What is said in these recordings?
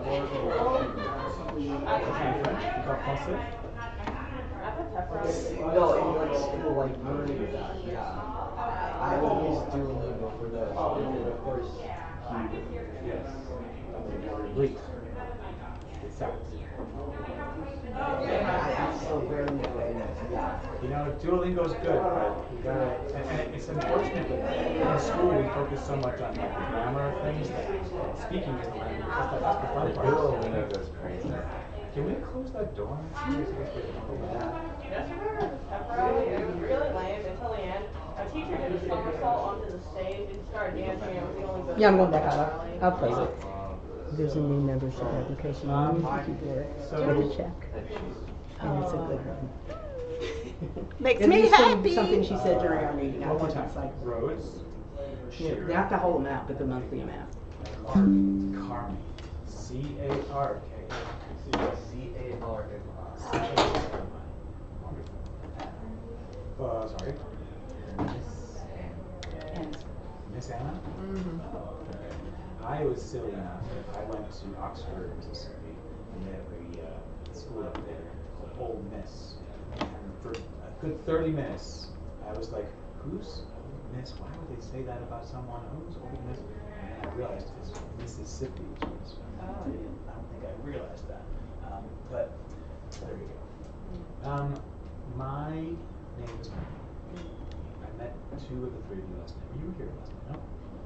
No, in like school, like learning that, yeah. I would use Duolingo for the first few. Yes. Great. Exact. It's so very important, yeah. You know, Duolingo's good, but you gotta, and it's unfortunate that in school we focus so much on like the grammar of things that speaking is the language. That's the fun part. Duolingo goes crazy. Can we close that door? Yesterday was temporary, and it was really lame until the end. A teacher did a somersault onto the stage and started dancing, and it was the only good Yeah, I'm thing going back about out. the I'll rally. place it. There's a new membership application on the keyboard. To check. And it's a good one. Makes me happy. Something she said during our meeting. I One more think time. it's like, Roads. yeah, not the whole amount, but the monthly amount. Carmi. C-A-R-K. C-A-R-M-I. Wonderful. Sorry. Miss Anna? Mm-hmm. I was silly enough. I went to Oxford, Mississippi, and they have a school up there called Old Miss. And for a good 30 minutes, I was like, who's Old Miss? Why would they say that about someone? Who's Old Miss? And then I realized it's Mississippi. I don't think I realized that. But there you go. My name is Mike. I met two of the three of you last night. You were here last night. No,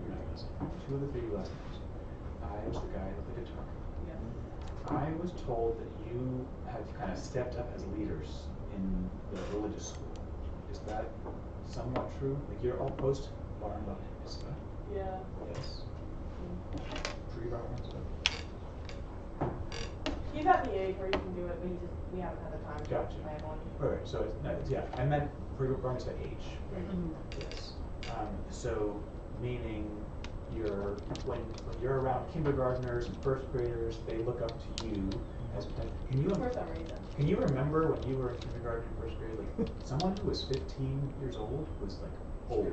you're not last night. Two of the three of you last night. I was the guy with the guitar. I was told that you have kind of stepped up as leaders in the religious school. Is that somewhat true? Like you're all post bar mitzvah? Yeah. Yes. Pre-bar mitzvah? He's at the age where you can do it, but we haven't had the time to Gotcha. plan one. Right. So yeah, I meant pre-bar mitzvah age. Right? Yes. So meaning when you're around kindergartners and first graders, they look up to you as For some reason. Can you remember when you were in kindergarten and first grade, like someone who was 15 years old was like old.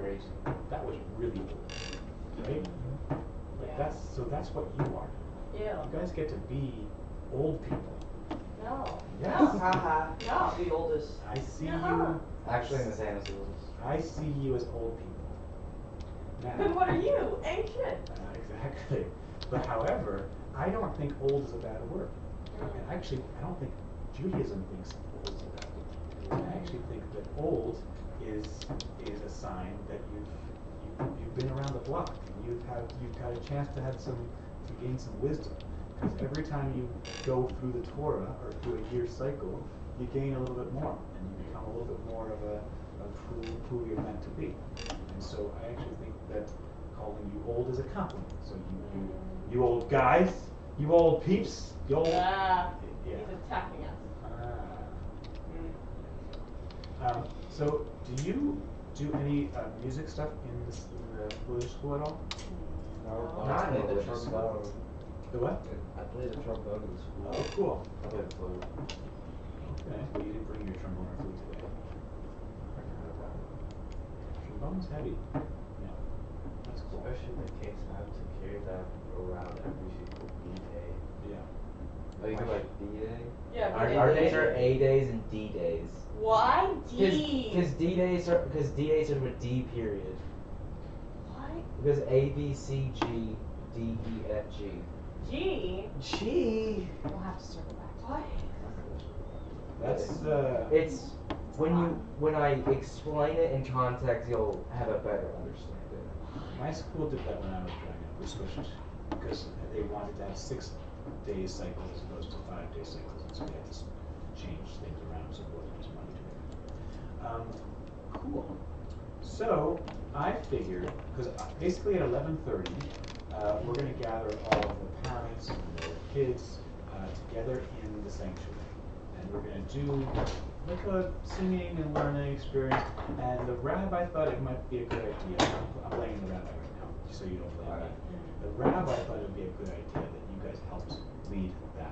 That was really old, right? Like that's what you are. Yeah. You guys get to be old people. No. Yes. No. No. The oldest. I see Uh-huh. you. Actually, in the same schools. I see you as old people. Now, Then what are you? Ancient. Exactly. But however, I don't think old is a bad word. And actually, I don't think Judaism thinks old is a bad word. I actually think that old is a sign that you've been around the block and you've got a chance to gain some wisdom. Because every time you go through the Torah or through a year cycle, you gain a little bit more and you become a little bit more of who you're meant to be. And so I actually think that calling you old is a compliment. So you old guys, you old peeps, you old. Yeah. Yeah. He's attacking us. So do you do any music stuff in the religious school at all? No, Not I in played the the trombone. The what? I played the trombone in school. Oh, cool. I played the flute. Okay, but you didn't bring your trombone or flute today. Trombone's heavy. Yeah, that's cool. Especially in the case I have to carry that around every single B day. Yeah. Oh, you mean like B day? Yeah. Our days are A days and D days. Why D? Because D days start with D period. What? Because A B C G D E F G. G? Gee. We'll have to circle back. What? That's It's when I explain it in context, you'll have a better understanding. my school did that when I was growing up. We switched because they wanted to have 6-day cycles as opposed to 5-day cycles, and so we had to change things around so it wasn't as money to it. Cool. So I figured, because basically at 11:30, we're going to gather all of the parents and the kids together in the sanctuary, and we're going to do like a singing and learning experience. And the rabbi thought it might be a good idea. I'm blaming the rabbi right now, so you don't blame me. The rabbi thought it would be a good idea that you guys helped lead that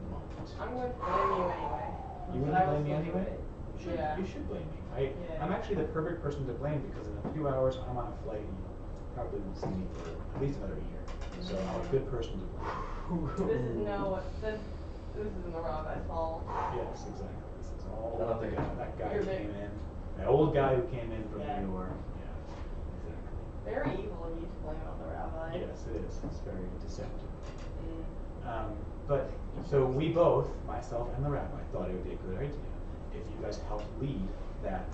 moment. I'm going to blame you anyway. You But wouldn't I will blame me still do anyway? it. You should, Yeah. you should blame me. Yeah. I'm actually the perfect person to blame because in a few hours I'm on a flight probably won't see me for at least another year. So I'm a good person to This is this is in the rabbi's fault. Yes, exactly. This is all I don't think that guy You're who big. came in, that old guy who came in from Yeah. New York. Yeah, exactly. Very evil of you to blame it on the rabbi. Yes, it is. It's very deceptive. Mm. But so we both, myself and the rabbi, thought it would be a good idea if you guys helped lead that.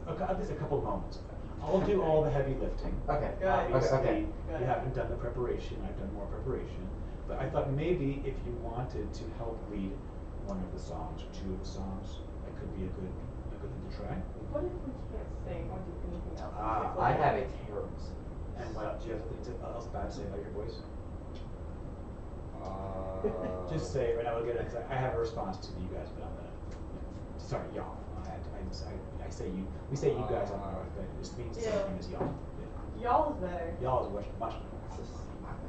There's a couple moments of that. I'll do all the heavy lifting. Okay. Good. Obviously, Okay. Good. you haven't done the preparation. I've done more preparation. But I thought maybe if you wanted to help lead one of the songs or two of the songs, that could be a good thing to try. What if we can't sing or do anything else? I have a terrible singing. And what else? Do you have anything else bad to say about your voice? Just say it right now. We'll get it. I have a response to you guys, but I'm gonna. Sorry, y'all. I say you. We say you guys on North, but it just means the same thing as y'all. Yeah. Y'all is better. Y'all is much better.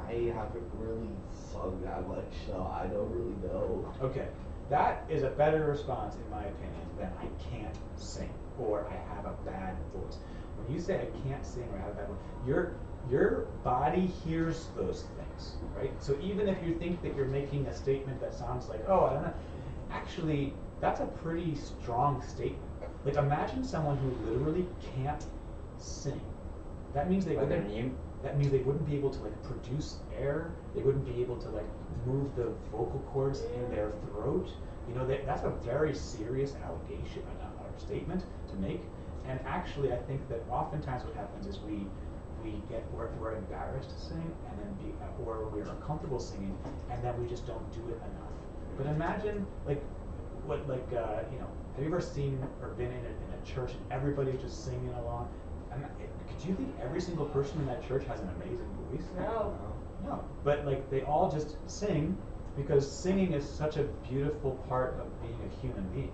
I haven't really sung that much, so I don't really know. Okay, that is a better response in my opinion than I can't sing or I have a bad voice. When you say I can't sing or I have a bad voice, your body hears those things, right? So even if you think that you're making a statement that sounds like, oh, I don't know, actually that's a pretty strong statement. Like imagine someone who literally can't sing. That means they Like they're wouldn't. mute? That means they wouldn't be able to like produce air. They wouldn't be able to like move the vocal cords in their throat. You know, that's a very serious allegation or statement to make. And actually, I think that oftentimes what happens is we're embarrassed to sing, and then or we're uncomfortable singing, and then we just don't do it enough. But imagine have you ever seen or been in a church and everybody's just singing along? Could you think every single person in that church has an amazing voice? No. No, but like they all just sing because singing is such a beautiful part of being a human being,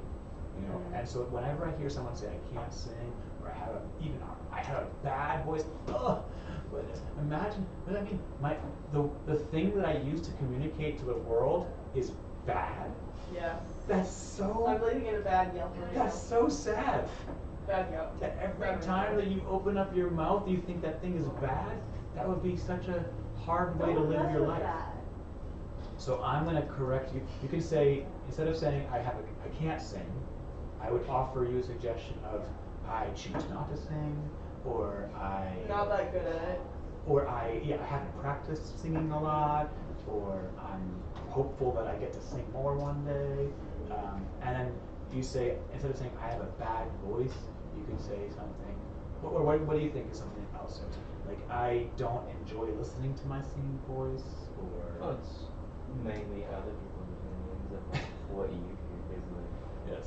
you know. And so whenever I hear someone say I can't sing or I have a bad voice, ugh. But imagine, but I mean, the thing that I use to communicate to the world is bad. Yes. That's so. I'm living in a bad Yelp review. That's so sad. Bad Yelp. That every Bad time review. that you open up your mouth, you think that thing is bad. That would be such a hard way to Don't live mess your with life. that. So I'm going to correct you. You can say, instead of saying I can't sing, I would offer you a suggestion of I choose not to sing, or Not that good at it. or I haven't practiced singing a lot, or I'm hopeful that I get to sing more one day. And then you say, instead of saying I have a bad voice, you could say something, or what do you think is something else? Like I don't enjoy listening to my singing voice, or Well, it's mainly other people's opinions of what you hear, basically. yes,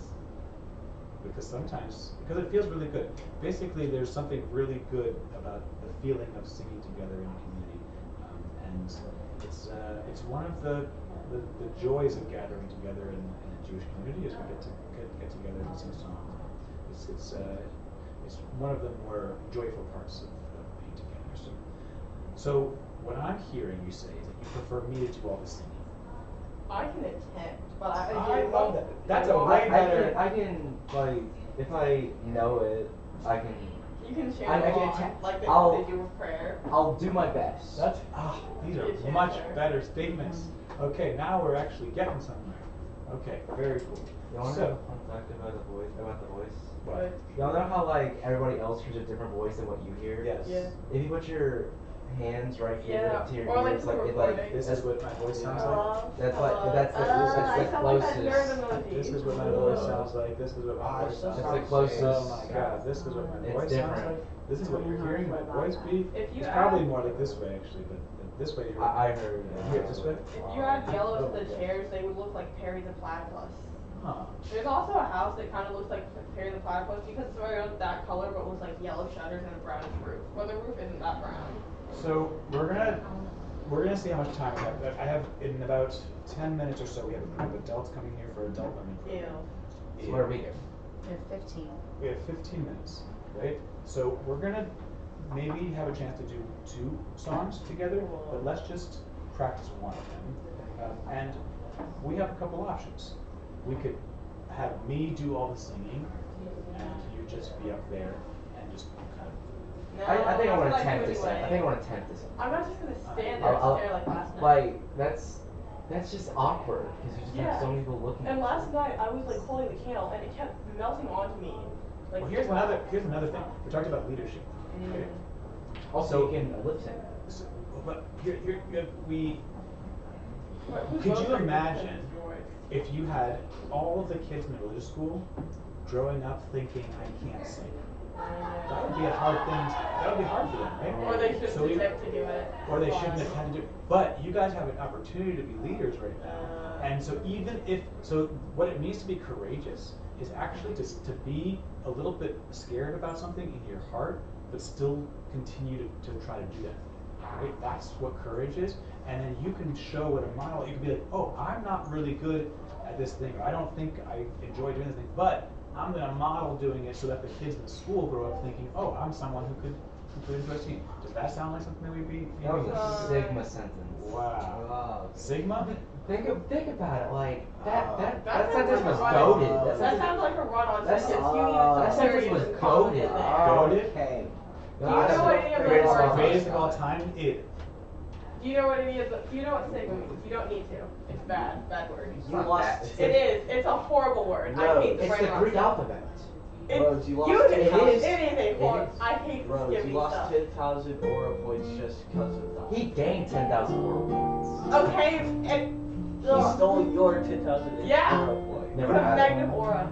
because it feels really good. Basically, there's something really good about the feeling of singing together in a community, and it's one of the joys of gathering together in a Jewish community is we get together and sing songs. It's one of the more joyful parts of being together. So what I'm hearing you say is that you prefer me to do all the singing. I can attempt, but I love that. That's a I way better. I can like if I know it, I can. You can share I the can line, attempt. like they do with prayer. I'll do my best. These are Good much answer. better statements. Okay, now we're actually getting somewhere. Okay, very cool. You want to So, know a fun fact about the voice? what? Y'all know how like everybody else hears a different voice than what you hear? Yes. Yeah. If you put your hands right here Yeah, to your or like ears, the like recording. This is what my voice sounds like. That's like that's the I sound like that nerd closest. emoji. This is what my voice sounds like. This is what my voice sounds It's like. the closest. Oh my god, this is what my It's voice different. sounds like. This is what you're hearing my voice be. If you It's probably add- more like this way actually, but this way you're. I heard. You hear it this way? If you add yellow to the chairs, they would look like Perry the Platypus. Huh. There's also a house that kind of looks like Perry the Platypus because it's very that color, but with like yellow shutters and a brownish roof. Well, the roof isn't that brown. So we're gonna see how much time we have. I have in about 10 minutes or so. We have adults coming here for adult learning program. So what are we doing? We have 15. We have 15 minutes, right? So we're gonna maybe have a chance to do 2 songs together, but let's just practice one of them. And we have a couple options. We could have me do all the singing, and you just be up there and just kind of No, I think I want to that's what attempt do this. anyway. I think I want to attempt this. I'm not just gonna stand there and I'll- stare like last night. Like that's just awkward because you just have Yeah. so many people looking. And at last you. night I was like holding the candle and it kept melting onto me. Like Well, here's wow. another thing. We talked about leadership. Okay? Also, So- you can lip sync. So, but here we. But who's Could you voting imagine for yours? if you had all of the kids in the religious school growing up thinking I can't sing? That would be a hard thing. That would be hard for them, right? Or they shouldn't So we- attempt to do it. Or they shouldn't have had to do it. But you guys have an opportunity to be leaders right now. And so what it means to be courageous is actually just to be a little bit scared about something in your heart, but still continue to try to do that. Right? That's what courage is. And then you can show what a model, you can be like, oh, I'm not really good at this thing, or I don't think I enjoy doing this thing, but I'm going to model doing it so that the kids in the school grow up thinking, oh, I'm someone who could enjoy singing. Does that sound like something that we'd be? That was a Sigma sentence. Wow. Wow. Sigma? Think about it. Like that That sentence was sounds goaded. That That sounds like a run-on That's- sentence. You that need sentence serious was and confident goated. there. Goated? Okay. Do you know what any of those Greatest of all words time. Greatest of all time? It. Do you know what any of the? Do you know what Sigma means? You don't need to. It's bad word. You lost. It is. It's a horrible word. I No, hate the It's the brain Greek rot. alphabet. Rose, you lost You 10,000. It is. It is a horror. It is. I hate Rose, skipping you lost stuff. 10,000 aura points just because of that. He gained 10,000 aura points. Okay, and He stole your 10,000 Yeah. aura points. Never It's a had negative it. aura.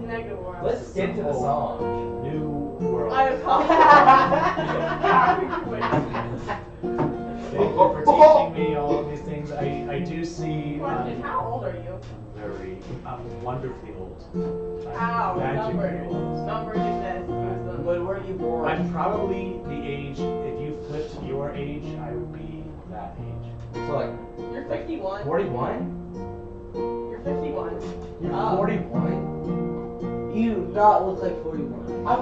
Negative aura. Let's get to the song. New world. I apologize. Thank you for teaching me all of these things. I do see. Question: how old are you? I'm wonderfully old. How? Magically Numbers. old. Numbers exist. Use them. When were you born? I'm probably the age. If you flipped your age, I would be that age. So like You're 51. 41? You're 51. You're Oh. 41? You do not look like 41. I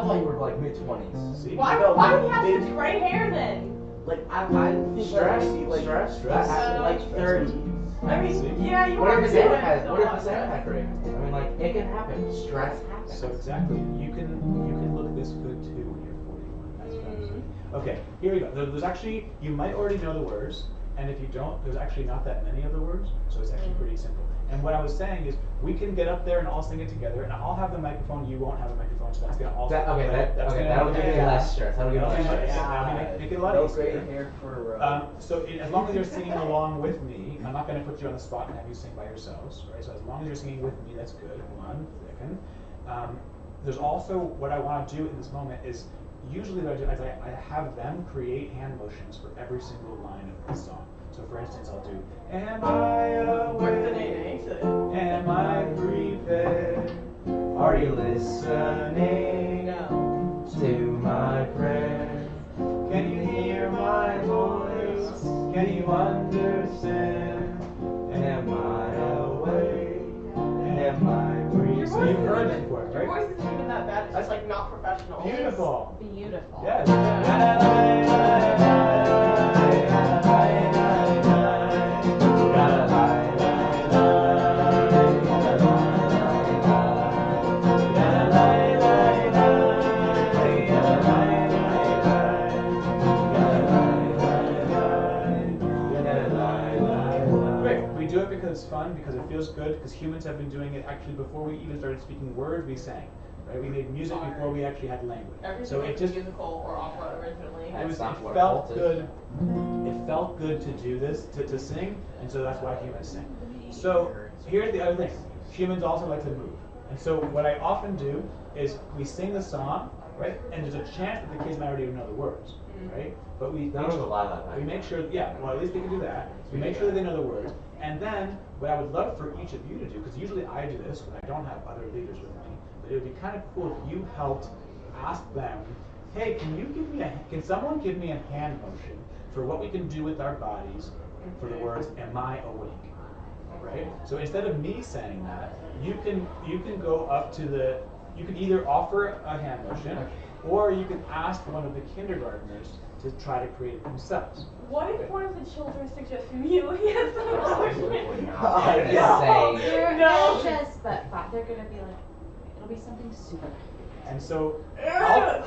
thought you were like mid-20s. See? Why No, would you have maybe- such gray hair then? Like I think Stress, I see like stress. like 30s. I mean, See? yeah, you What are if his doing aunt had? so What if much his aunt stress. had gray? I mean, like it can happen. Stress happens. So exactly, you can look this good too when you're 41. That's what I'm saying. Okay, here we go. There's actually, you might already know the words, and if you don't, there's actually not that many of the words, so it's actually pretty simple. And what I was saying is, we can get up there and all sing it together, and I'll have the microphone, you won't have a microphone, so that's gonna also. That'll give me yeah. less stress. That'll give me less stress. That'll make it a lot no easier. gray hair for. As long as you're singing along with me, I'm not going to put you on the spot and have you sing by yourselves, right? So as long as you're singing with me, that's good. One second. There's also what I want to do in this moment is usually what I do is I have them create hand motions for every single line of the song. So for instance, I'll do, am I Where's the awake? name to it? Am I prepared? Are you listening No. to my prayer? Can you hear my voice? Can you understand? Am I awake? Am I breathing? voice You've is- heard it before, Your right? voice isn't even that bad. It's just like not professional. Beautiful. Beautiful. Yes. Great. We do it because it's fun, because it feels good, because humans have been doing it actually before we even started speaking words, we sang. Right? We made music before we actually had language. Everything So was it just musical or opera originally. it not what felt cult is. good. It felt good to do this, to sing, and so that's why humans sing. So here's the other thing. Humans also like to move. And so what I often do is we sing the song, right? And there's a chance that the kids might already know the words, right? But we That was a lie. we make sure, yeah, well, at least they can do that. We make sure that they know the words. And then, what I would love for each of you to do, because usually I do this when I don't have other leaders with me, but it would be kind of cool if you helped ask them, hey, can someone give me a hand motion for what we can do with our bodies for the words, am I awake? Right? So instead of me saying that, you can go up to you can either offer a hand motion, or you can ask one of the kindergartners to try to create it themselves. What if one of the children suggests you yes, Absolutely not. Oh, I'm yeah. gonna say They're No. anxious, but they're gonna be like, it'll be something super. And so, I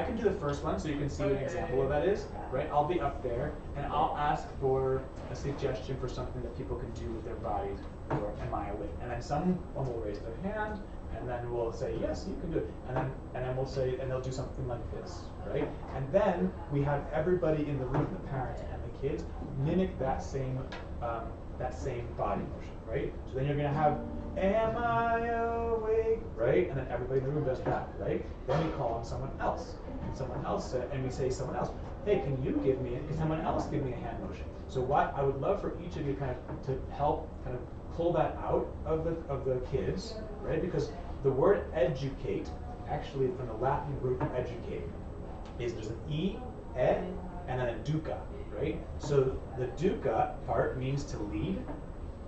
can do the first one so you can see what an example of that is, right? I'll be up there and I'll ask for a suggestion for something that people can do with their bodies, or am I awake? And then someone will raise their hand, and then we'll say, yes, you can do it. And then we'll say, and they'll do something like this, right? And then we have everybody in the room, the parents and the kids, mimic that same body motion, right? So then you're gonna have, am I awake, right? And then everybody in the room does that, right? Then we call on someone else, and someone else and we say someone else, hey, can someone else give me a hand motion? So what I would love for each of you kind of to help kind of pull that out of the kids, right? Because the word educate, actually from the Latin root of educate, there's an e, and then a duca, right? So the duca part means to lead,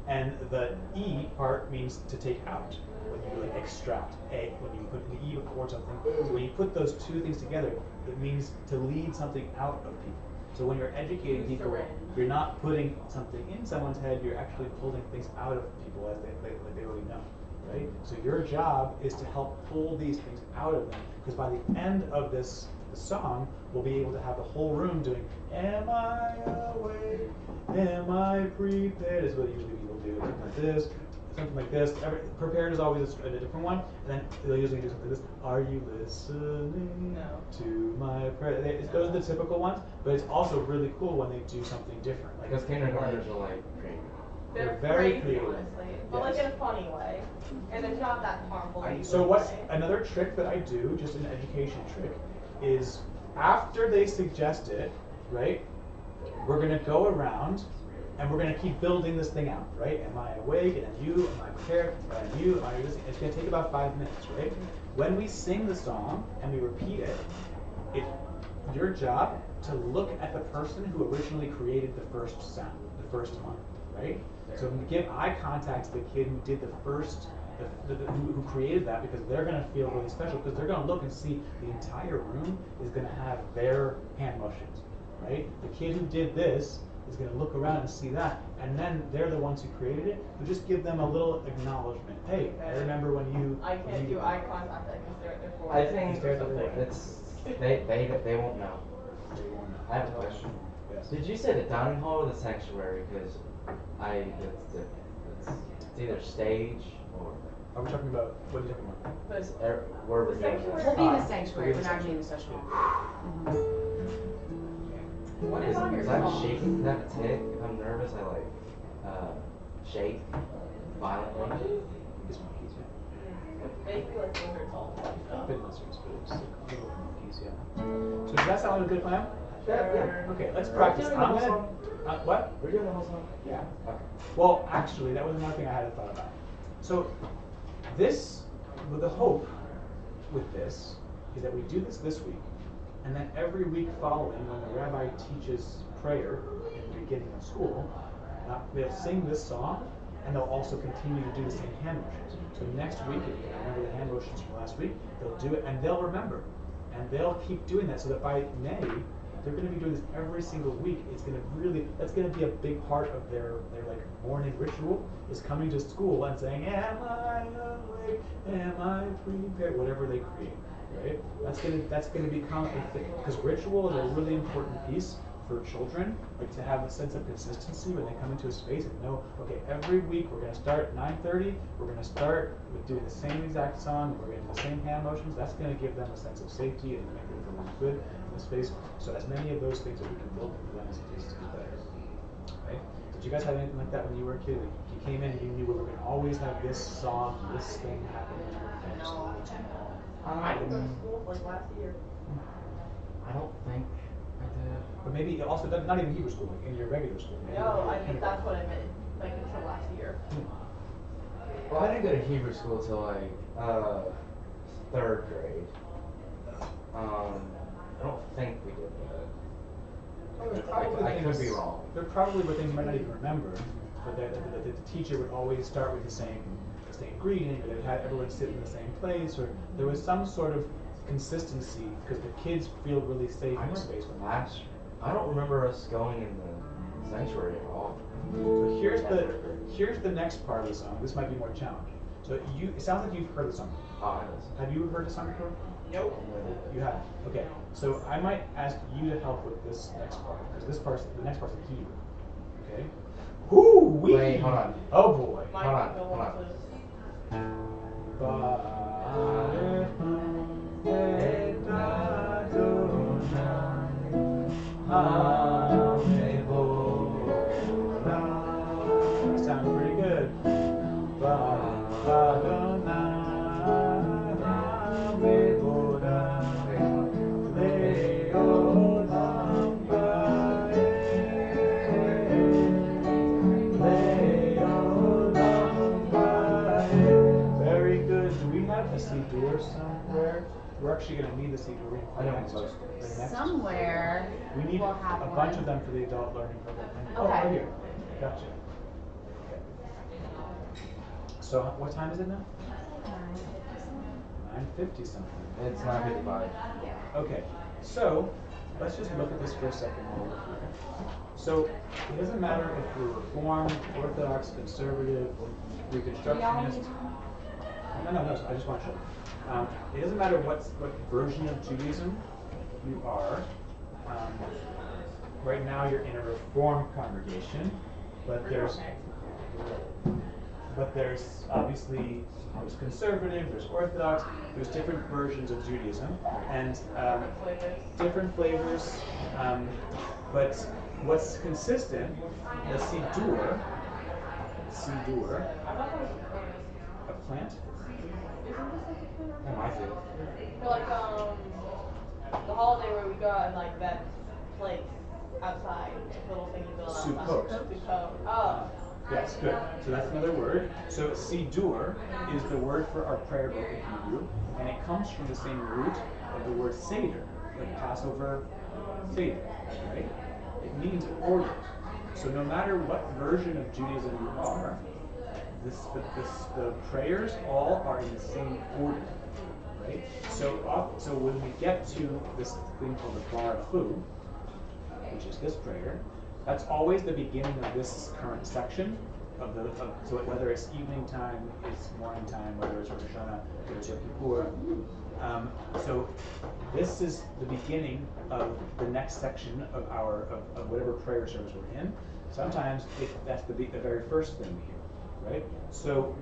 and the e part means to take out. When you like extract, when you put an e before something, so when you put those two things together, it means to lead something out of people. So when you're educating people, you're not putting something in someone's head, you're actually pulling things out of people as they already know, right? So your job is to help pull these things out of them, because by the end of the song, we'll be able to have the whole room doing, am I awake, am I prepared, is what usually people do, something like this. Prepared is always a different one, and then they'll usually do something like this, are you listening to my prayer? Those are the typical ones, but it's also really cool when they do something different. Because kindergartners are like creative. They're very crazy, creative. honestly, but like in a funny way, and it's not that harmful. So what's another trick that I do, just an education trick, is after they suggest it, right, we're going to go around and we're going to keep building this thing out, right? Am I awake? And then you, am I prepared? And then you, am I listening? It's going to take about 5 minutes, right? When we sing the song and we repeat it, it's your job to look at the person who originally created the first sound, the first one, right? So give eye contact to the kid who did the first, who created that, because they're going to feel really special, because they're going to look and see the entire room is going to have their hand motions, right? The kid who did this is going to look around and see that, and then they're the ones who created it. You just give them a little acknowledgement. Hey, I remember when you. I can't do eye contact. I can stare at their forehead. I think they won't know. I have a question. Yes. Did you say the dining hall or the sanctuary? Because it's either stage or. Are we talking about, what are you talking about? Where we're The going. sanctuary. We'll be in the sanctuary, we're not being in the session hall. What is on your Is that song? shaking? Is that a tick? If I'm nervous, I shake violently. It's monkeys, yeah. Basically, like lizards all the time. Big lizards, but it's a little monkeys, yeah. So does that sound like a good plan? Yeah. Okay, let's practice. Are we doing the I'm whole gonna. song? What? We're doing the whole song? Yeah. Okay. Well, actually, that was another thing I hadn't thought about. So, the hope with this is that we do this week, and then every week following, when the rabbi teaches prayer in the beginning of school, they'll sing this song, and they'll also continue to do the same hand motions. So next week, if they remember the hand motions from last week, they'll do it, and they'll remember, and they'll keep doing that, so that by May, they're going to be doing this every single week. That's going to be a big part of their like morning ritual, is coming to school and saying, am I awake, am I prepared, whatever they create, right? That's going to become a thing, because ritual is a really important piece for children, like to have a sense of consistency when they come into a space and know, okay, every week we're going to start at 9:30, we're going to start with doing the same exact song, we're going to do the same hand motions. That's going to give them a sense of safety and make them feel really good in the space. So as many of those things that we can build into them is better. Right? Did you guys have anything like that when you were a kid? Like you came in and you knew we were going to always have this song, this thing happening when we're finished? I didn't go to school for like last year. I don't think I did. But maybe also not even Hebrew school, like in your regular school. Maybe No, I think that's what I meant. Like until last year. Well, I didn't go to Hebrew school till like 3rd grade. I don't think we did that. Well, there's probably I could things- be wrong. There probably were things you might not even remember, but the teacher would always start with the same greeting, or they'd have everyone sit in the same place, or there was some sort of consistency, because the kids feel really safe in the space when they're Last, I don't remember us going in the sanctuary at all. So here's the next part of the song. This might be more challenging. So it sounds like you've heard the song. Have you heard of song before? Nope. You haven't. Okay. So I might ask you to help with this next part because the next part's the Hebrew. Okay. Whoo wee. Wait, hold on. Oh boy. Mike, Hold on, go hold on. Sounds pretty good. Very good. Do we have a Siddur somewhere? We're actually going to need the Siddur. I know it's supposed Somewhere We need we'll have a one. bunch of them for the adult learning program. Oh, Okay. right here. Gotcha. Okay. So what time is it now? 9:50 something. It's 9:55. Okay. So let's just look at this for a second while we're here. So it doesn't matter if we're Reformed, Orthodox, Conservative, Reconstructionist. No. I just want to show you. It doesn't matter what version of Judaism you are. Right now you're in a Reformed congregation, but there's obviously there's conservative, there's Orthodox, there's different versions of Judaism, and different flavors. But what's consistent, the Siddur, a plant. Oh, I see. For like the holiday where we go out and like that place outside, little thing you build outside. Sukkot. Oh. Yes, good. So that's another word. So Siddur is the word for our prayer book in Hebrew, and it comes from the same root of the word Seder, like Passover, Seder, right? It means order. So no matter what version of Judaism you are, the prayers all are in the same order, right? So when we get to this thing called the Baruchu, which is this prayer, that's always the beginning of this current section so whether it's evening time, it's morning time, whether it's Rosh Hashanah, whether it's Yom Kippur. So this is the beginning of the next section of of whatever prayer service we're in. Sometimes that's the very first thing we hear, right? So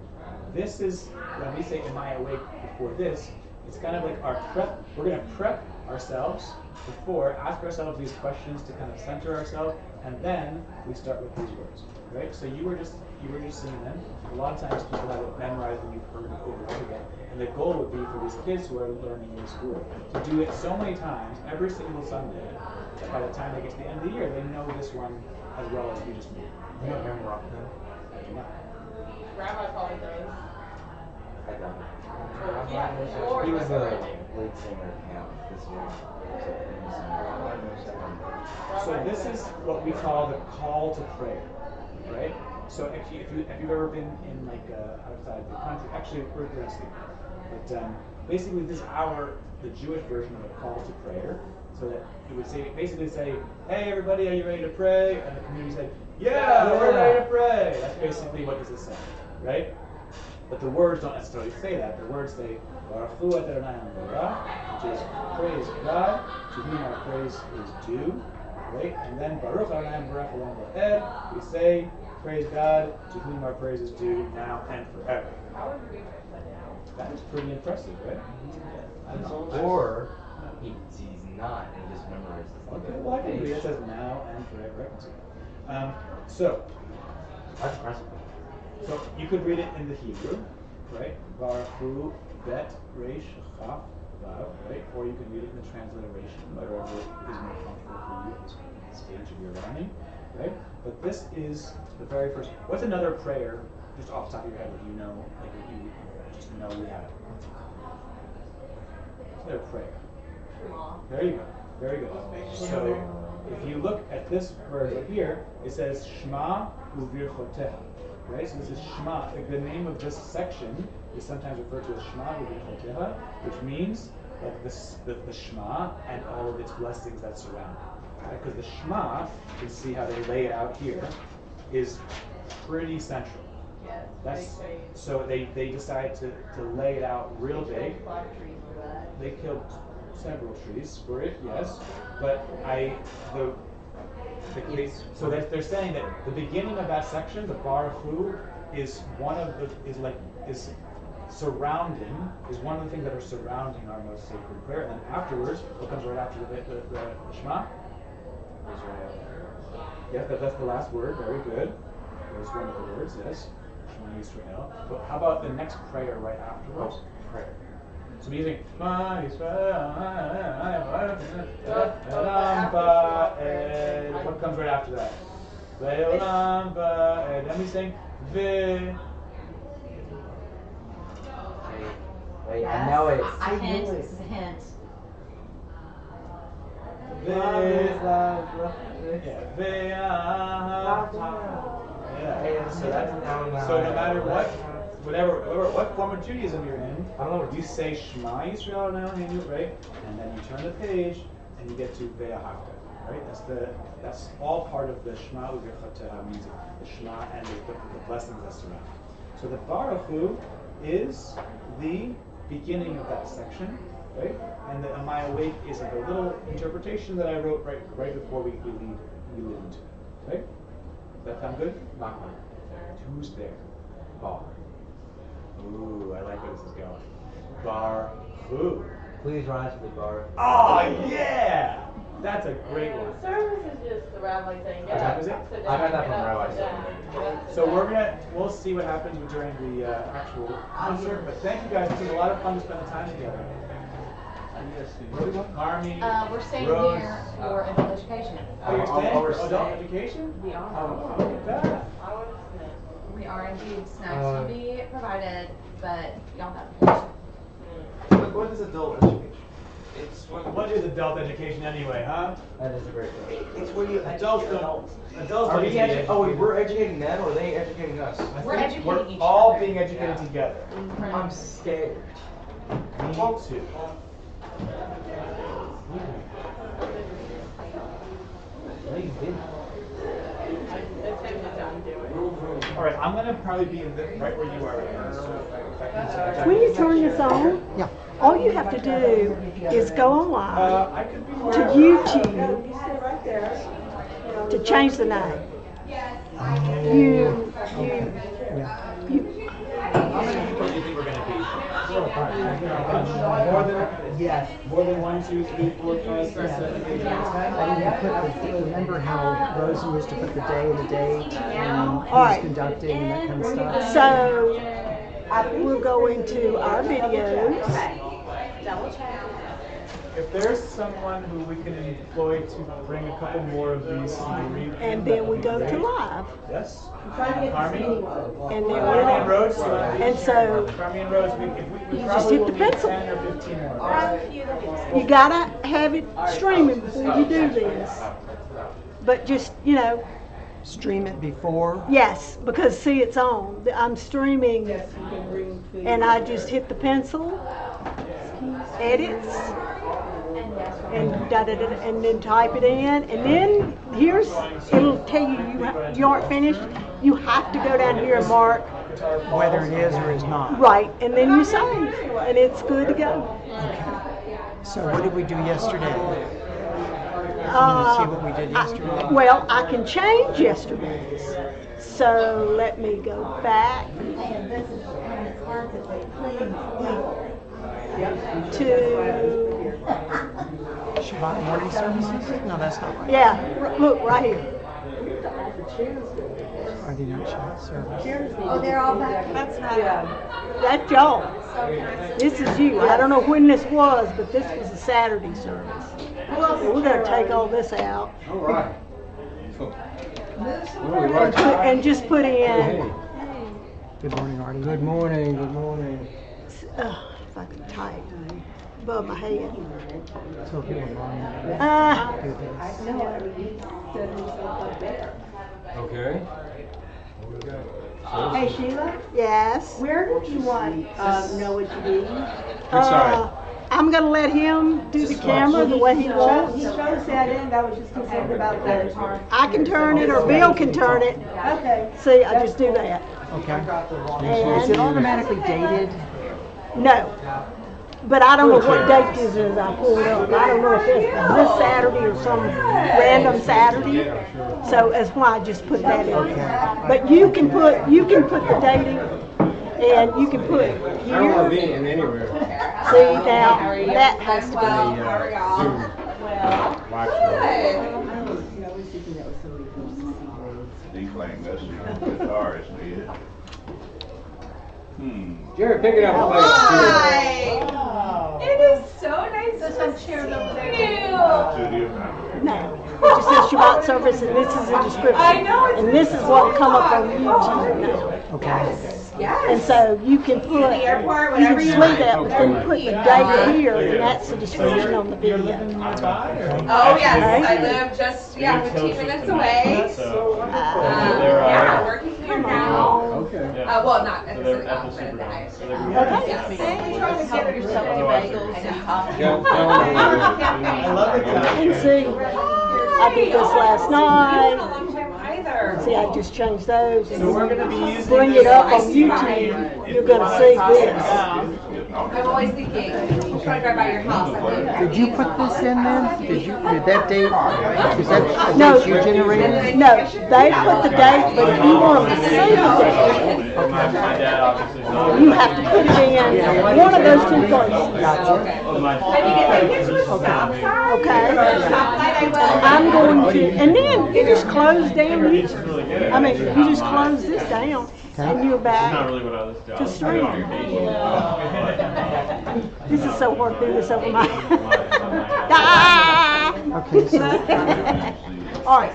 this is when we say, "Am I awake?" before this. It's kind of like our prep. We're going to prep ourselves ask ourselves these questions to kind of center ourselves, and then we start with these words, right? So you were just saying them. A lot of times people have it memorized and you've heard it over and over again. And the goal would be for these kids who are learning in school to do it so many times every single Sunday that by the time they get to the end of the year, they know this one as well as you just knew. You know Aaron Rockman? I do not. Rabbi probably does. I don't. Or He was a everything. lead singer at camp this year. So this is what we call the call to prayer, right? So if you've ever been in like outside the country, actually we're going to see, but basically this is the Jewish version of a call to prayer. So that it would basically say, "Hey everybody, are you ready to pray?" And the community said, "Yeah, we're ready to pray." That's basically what this is saying, right? But the words don't necessarily say that. The words say, "Baruchu Adonai Baruch," which is praise God, to whom our praise is due, right? And then Baruch Adonai Baruch Olam Va'ed, we say, praise God, to whom our praise is due now and forever. How would we break that down? That is pretty impressive, right? I don't know. Or he's not, and he just memorizes the Okay, well I can read it. It says now and forever. So That's impressive. So you could read it in the Hebrew, right? Baruchu bet resh chaf vav, right? Or you can read it in the transliteration, whatever is more comfortable for you at this stage of your learning, right? But this is the very first. What's another prayer, just off the top of your head, that you know, like that you just know we have? What's another prayer? There you go. Very good. So if you look at this word right here, it says Shema uvirchoteha. Right? So this is Shema. The name of this section is sometimes referred to as Shema uvirchoteha, which means like the Shema and all of its blessings that surround it. Right? Because the Shema, you can see how they lay it out here, is pretty central. Yes. That's so they decided to lay it out real big. They killed several trees for it, yes. But so they're saying that the beginning of that section, the bar of food, is one of the is one of the things that are surrounding our most sacred prayer. And then afterwards, what comes right after the Shema? Israel. Yes, that's the last word. Very good. There's one of the words. Yes, Shema Israel. But how about the next prayer right afterwards? Prayer. So we're using Shema Israel. What comes right after that? Then we sing Ve. Wait, I know it. A hint. This is a hint. So no matter what form of Judaism you're in, you say Shema Yisrael now, right? And then you turn the page and you get to Ve'ahavta, right? That's all part of the Shema U'Ve'chateha music, the Shema and the blessings that surround. So the Baruch Hu is the beginning of that section, right? And the Amaya Awake is like a little interpretation that I wrote right before we lead into it, right? Does that sound good? Not good. Who's there? Bar. Ooh, I like where this is going. Bar who? Please rise to the bar. Oh yeah! That's a great one. Service is just the rabbi saying, What time is it? sit I got down, that get from up, Rabbi sit saying. down, get up, sit So down. we'll see what happens during the actual concert. But thank you guys. This was a lot of fun to spend the time together. Army. We're staying Rose. here for adult education. Oh, you're staying we're for adult staying. education? We are. Oh, look at that. I would say. We are indeed. Snacks will be provided, but y'all have to What is adult education? It's What is adult education anyway, huh? That is a great question. It's where you Adults don't. Adults Are don't we need edu- oh, we're educating them, or are they educating us? We're educating We're each all other. being educated together. I'm scared. Me too. No, you didn't. It's him to done do it. All right, I'm gonna probably be right where you are right now. So if I can When you turn this on, all you have to do is go online I could be to more. YouTube to change the name. You, How many people do you think we're gonna be? More than 1, 2, 3, 4, 5, 6, 7, 8, 9, 10. I didn't put remember how Rosen used to put the day and the date and who was right. conducting and that kind of stuff. So we'll go into our videos. Double check. If there's someone who we can employ to bring a couple more of these And then we go to live. Yes. And Carmi then and Rhodes. And so Carmi and Rhodes, we you just probably hit will the need pencil. 10 or 15 more. you gotta have it streaming before you do this. But just, Stream it before. yes, because see, it's on. I'm streaming and I just hit the pencil, edits, and and then type it in, and then it'll tell you aren't finished. You have to go down here and mark Whether it is or is not. right, and then you save, and it's good to go. So what did we do yesterday? Can you see what we did yesterday? Well, I can change yesterday's. So let me go back to, Shabbat morning services? No, that's not right. yeah, look right here. Are they not Shabbat service? Oh, they're all back. That's not. That's y'all. This is you. I don't know when this was, but this was a Saturday service. So we're gonna take all this out All right. and just put in, Good morning, Artie. Good morning. Good morning. if I could type above my head. So if you don't mind, Uh, do this. Okay. Hey Sheila, yes. where did you want Noah to be? I'm gonna let him do the camera the way he He wants. chose that end. I was just concerned about the. I can turn it or Bill can turn it. Okay. See, I just do that. Okay. And Is it automatically dated? no. But I don't know what date this is I pulled up. I don't know if it's this Saturday or some random Saturday. So that's why I just put that in there. But you can put the dating and you can put here. See now that has to He's playing this guitarist, did. Jerry, pick it up and play it. Hi. It is so nice to see you. No, it just says Shabbat service, and this is a description. I know, it's and this is what will come up on YouTube now. Okay. Yes. And so you can put, the airport, you whatever can you see want. that, but then you put the date here, and that's the description on the video. Oh yes, I live just 15 minutes away. Working here now. Well, not at the city office, but at the high school. Okay. Yes. Trying to get yourself the bagels and coffee. I love it. And see, I did this last night. Either. See, I just changed those. So we're going to be using Bring it up on YouTube. You're going to see this. I'm always thinking, I'm trying to drive by your house. Did you put this in then? Did that date, is that a No, date you generated? no, they put the date, but if you want them to see the date, you have to put it in one of those two places. Okay. I'm going to, and then you just close down YouTube. I mean, you just close this down, and you're back to stream. This is so hard to do this over my. Ah! Okay, so. All right.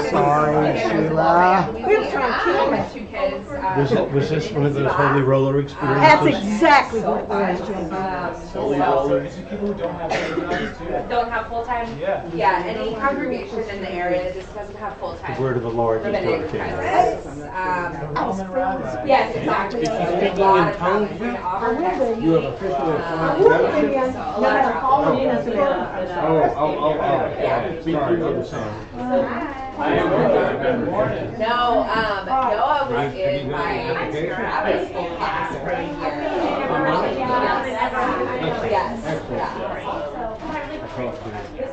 Sorry, Sheila. We were trying to kill my two kids. Was this one of those holy roller experiences? That's exactly what it was, Jim. People who don't have Don't have full-time? Yeah, any congregation in the area that just doesn't have full-time. The word of the Lord is rabbinic to the king. presence. Yes, exactly. If you There's speak a lot in of tongues, in Auburn, Texas. you have officially applied. Sorry, other side. No, Noah was in my Travis school class for a year. Yes, yeah.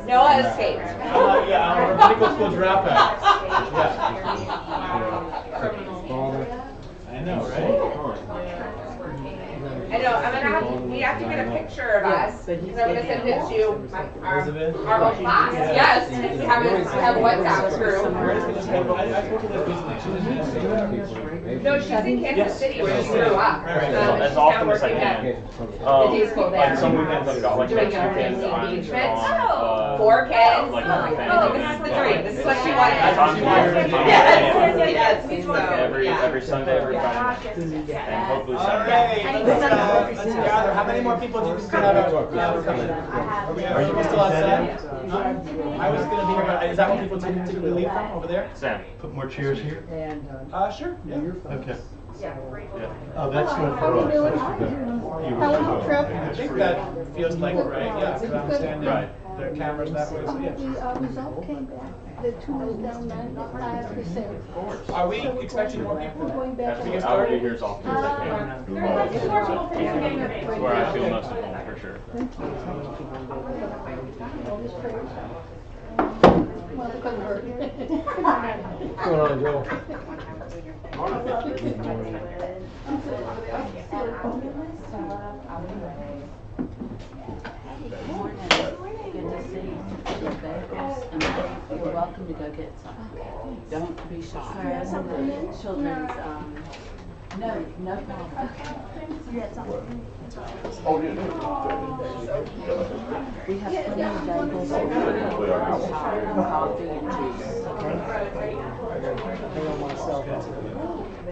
Noah escaped. Our medical school dropout. I know, right? I know, we have to get a picture of us, because I'm gonna send it to our whole class. Yes, we have a WhatsApp group. No, she's in Kansas City where she grew up. As often as I can. The day school there. Like some weekends I've got like Doing next weekend I'm engagements. on, 4 kids. like Oh, this is the dream. This is what she wanted. Yes. every Sunday, every Friday night. And hopefully Saturday. Let's gather. How many more people do you still have coming? Are you still outside? I was going to be here, but is that what people typically leave from over there? Sam. Put more chairs here? Sure. Yeah. Okay. Yeah. Oh, that's not for us. That's for them. I think that feels like right. Yeah, because I'm standing. Right. There are cameras that way. So yeah. result came back. The tumor's down 95%. Are we expecting more people? I'll be here as often as I can. Where I feel most at home, for sure. Well, because we're. What's going on, Joel? Good to see you. You're welcome to go get some. Don't be shy. Children's, no problem. We have plenty of bagels and coffee and juice, okay?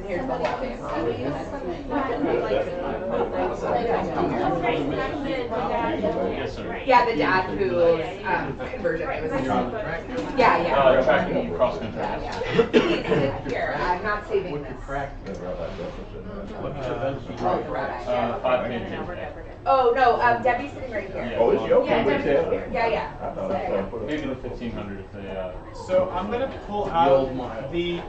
Here's my Yes, sir. Yeah, the dad who's conversion. It was yeah. Tracking cross country. Please sit here. I'm not saving this. 5 p.m. Oh, no, Debbie's sitting right here. Oh, is she okay Yeah, with Debbie's that? here. Yeah, yeah. I thought I saw her. Maybe the 1500 if they, So I'm going to pull out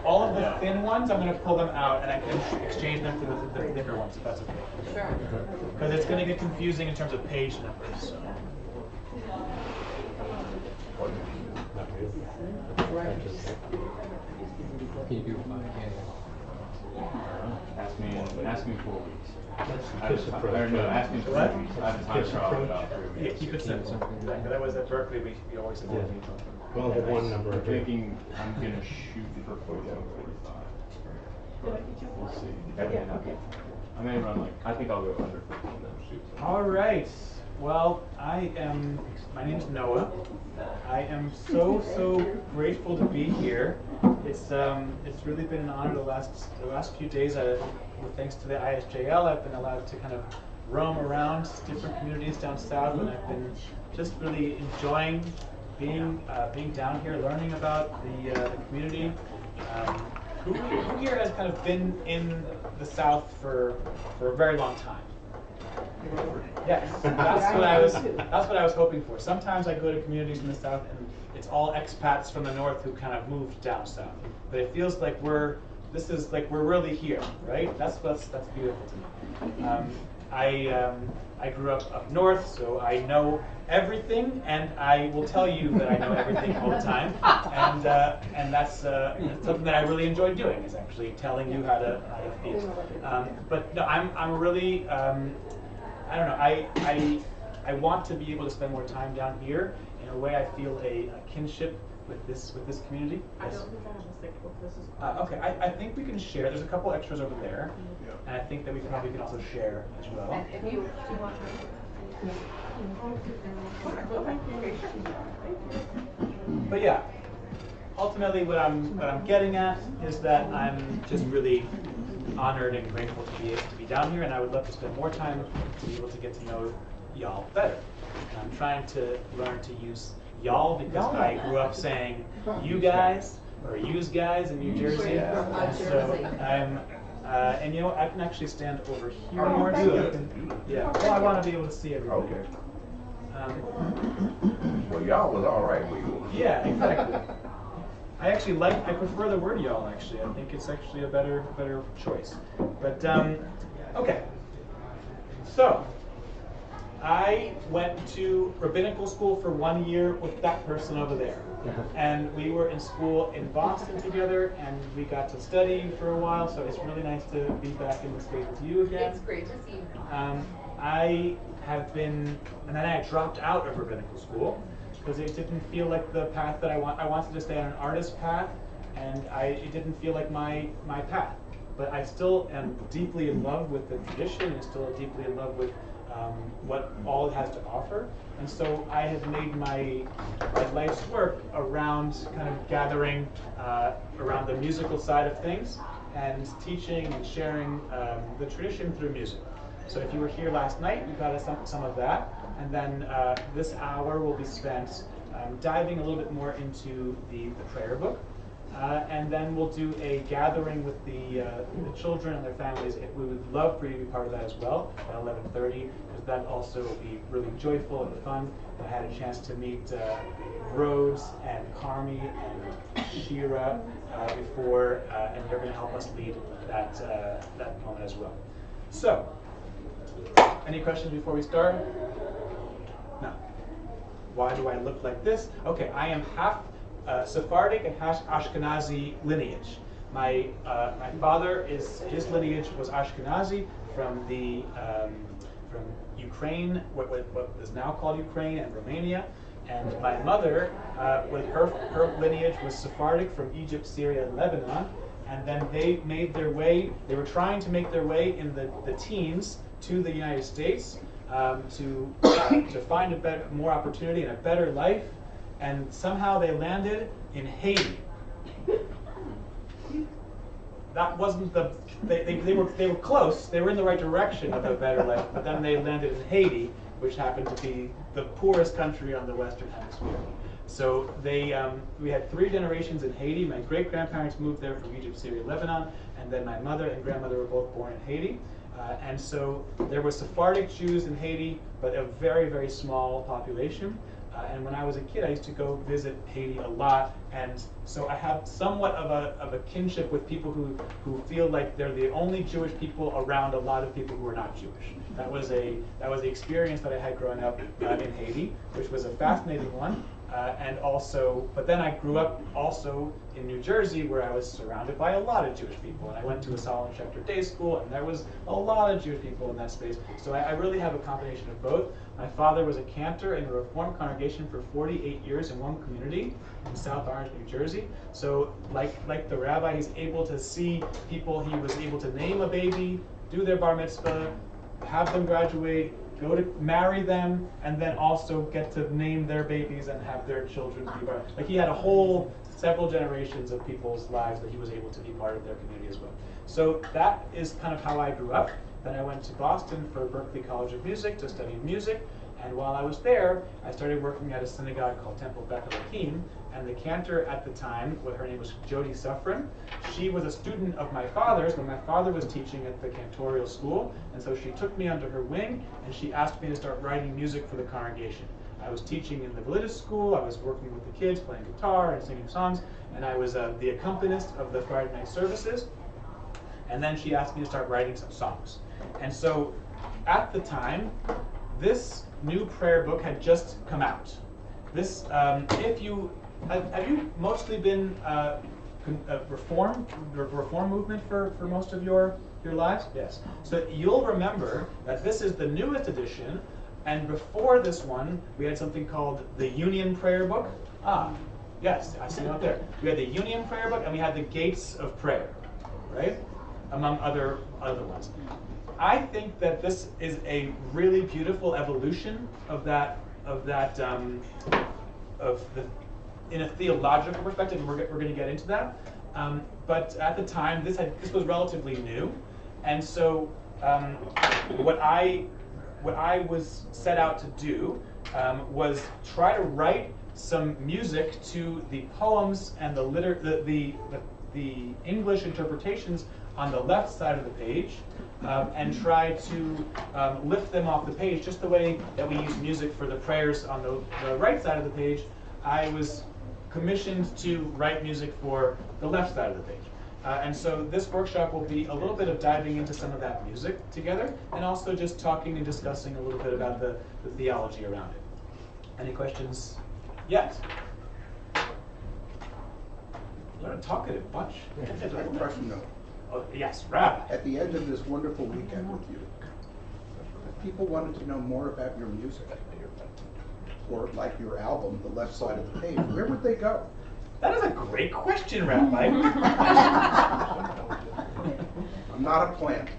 all of the thin ones. I'm going to pull them out, and I can exchange them for the thicker ones, if that's okay. Sure. Because it's going to get confusing in terms of page numbers. So. Can you do 5 ask me in 4 weeks. Kiss approach. No, ask me in 3 weeks. I have a time trial in about 3 Yeah, weeks. keep it simple. That was at Berkeley, we always said that. Well, the one number. I'm thinking I'm gonna shoot for 45. We'll see. I may run I think I'll go under 15 then. All right. Well, my name's Noah. I am so grateful to be here. It's really been an honor the last few days. Thanks to the ISJL, I've been allowed to kind of roam around different communities down south, and I've been just really enjoying being down here, learning about the community. Who here has kind of been in the South for a very long time? Yes, that's what I was hoping for. Sometimes I go to communities in the South and it's all expats from the North who kind of moved down south. But it feels like we're really here, right? That's beautiful to me. I grew up north, so I know everything, and I will tell you that I know everything all the time. And that's something that I really enjoy doing, is actually telling you how to feel. But no, I'm really I don't know. I want to be able to spend more time down here. In a way, I feel a kinship with this community. I don't think I have a stick book. This is okay, I think we can share. There's a couple extras over there, and I think that we probably can also share as well. And if you want But yeah, ultimately, what I'm getting at is that I'm just really honored and grateful to be down here, and I would love to spend more time to be able to get to know y'all better. And I'm trying to learn to use y'all because I grew up saying you guys or yous guys in New Jersey. And so I'm, and you know what, I can actually stand over here more so I can, yeah. Well, I want to be able to see everybody. Okay. Well, y'all was all right with you. Yeah, exactly. I prefer the word y'all, actually. I think it's actually a better choice. But, okay. So, I went to rabbinical school for 1 year with that person over there. And we were in school in Boston together, and we got to study for a while, so it's really nice to be back in the States with you again. It's great to see you. I have been, and then I dropped out of rabbinical school, because it didn't feel like the path that I wanted to stay on an artist path, and it didn't feel like my path. But I still am deeply in love with the tradition, and still deeply in love with what all it has to offer. And so I have made my life's work around kind of gathering around the musical side of things, and teaching and sharing the tradition through music. So if you were here last night, you got some of that. And then this hour will be spent diving a little bit more into the prayer book. And then we'll do a gathering with the children and their families. We would love for you to be part of that as well at 11:30, because that also will be really joyful and fun. I had a chance to meet Rhodes and Carmi and Shira before, and they're going to help us lead that moment as well. So, any questions before we start? No. Why do I look like this? Okay, I am half Sephardic and half Ashkenazi lineage. My father his lineage was Ashkenazi from from Ukraine, what is now called Ukraine, and Romania, and my mother her lineage was Sephardic from Egypt, Syria, and Lebanon. And then they made their way. They were trying to make their way in the teens to the United States to find more opportunity and a better life. And somehow they landed in Haiti. That wasn't they were close. They were in the right direction of a better life, but then they landed in Haiti, which happened to be the poorest country on the Western Hemisphere. So we had 3 generations in Haiti. My great-grandparents moved there from Egypt, Syria, Lebanon, and then my mother and grandmother were both born in Haiti. And so there were Sephardic Jews in Haiti, but a very, very small population. And when I was a kid, I used to go visit Haiti a lot, and so I have somewhat of a kinship with people who feel like they're the only Jewish people around a lot of people who are not Jewish. That was the experience that I had growing up in Haiti, which was a fascinating one. And also, but then I grew up also in New Jersey, where I was surrounded by a lot of Jewish people, and I went to a Solomon Schechter day school, and there was a lot of Jewish people in that space. So I really have a combination of both. My father was a cantor in a Reformed congregation for 48 years in one community in South Orange, New Jersey. So like the rabbi, he's able to see people. He was able to name a baby, do their bar mitzvah, have them graduate, go to marry them, and then also get to name their babies and have their children be bar. Like he had a whole several generations of people's lives that he was able to be part of their community as well. So that is kind of how I grew up. Then I went to Boston for Berklee College of Music to study music, and while I was there, I started working at a synagogue called Temple Beth Elohim, and the cantor at the time, her name was Jody Suffren. She was a student of my father's when my father was teaching at the cantorial school, and so she took me under her wing, and she asked me to start writing music for the congregation. I was teaching in the religious school, I was working with the kids, playing guitar and singing songs, and I was the accompanist of the Friday night services. And then she asked me to start writing some songs. And so at the time, this new prayer book had just come out. This, have you mostly been reform movement for most of your lives? Yes. So you'll remember that this is the newest edition, and before this one, we had something called the Union Prayer Book. Ah, yes, I see it out there. We had the Union Prayer Book, and we had the Gates of Prayer, right? Among other ones. I think that this is a really beautiful evolution in a theological perspective, and we're going to get into that. But at the time, this was relatively new, and so what I was set out to do was try to write some music to the poems and the English interpretations on the left side of the page, and try to lift them off the page just the way that we use music for the prayers on the right side of the page. I was commissioned to write music for the left side of the page. And so this workshop will be a little bit of diving into some of that music together, and also just talking and discussing a little bit about the theology around it. Any questions yet? What a talkative bunch. I have a question though. Oh, yes, Rabbi. At the end of this wonderful weekend with you, if people wanted to know more about your music, or like your album, The Left Side of the Page, where would they go? That is a great question, Rabbi. I'm not a plant.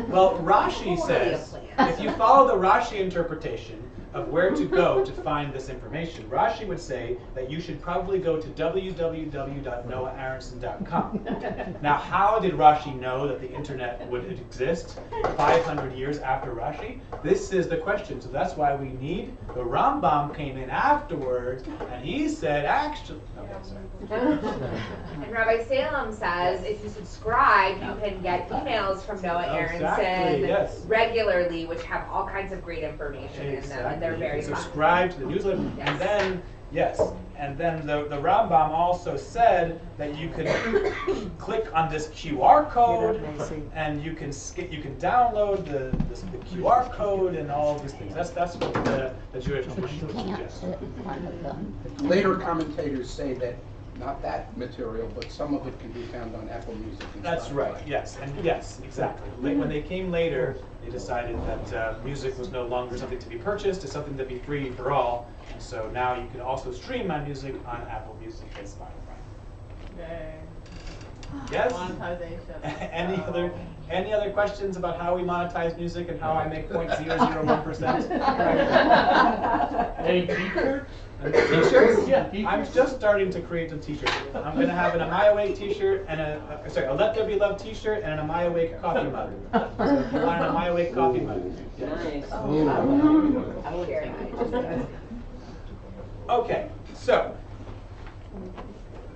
Well, Rashi says, if you follow the Rashi interpretation of where to go to find this information, Rashi would say that you should probably go to www.noaharonson.com. Now, how did Rashi know that the internet would exist 500 years after Rashi? This is the question. So that's why we need, the Rambam came in afterwards, and he said, actually, okay, sorry. And Rabbi Salem says if you subscribe, you can get emails from Noah Aronson regularly, which have all kinds of great information in them, and they're very fun. Subscribe to the newsletter, and then the Rambam also said that you can click on this QR code, and you can download the QR code and all of these things. That's what the Jewish tradition suggests. Later commentators say that not that material, but some of it can be found on Apple Music. That's right. Yes, and yes, exactly. When they came later, they decided that music was no longer something to be purchased; it's something to be free for all. And so now you can also stream my music on Apple Music and Spotify. Yay. Yes. Monetization. Any other questions about how we monetize music and how I make 0.001%? Any t-shirts? T-shirts? Yeah. I'm just starting to create some t-shirts. I'm going to have an Am I Awake t-shirt and a Let There Be Love t-shirt and an Am I Awake coffee mug. So if you want an Am I Awake coffee mug. Yes. Nice. Okay, so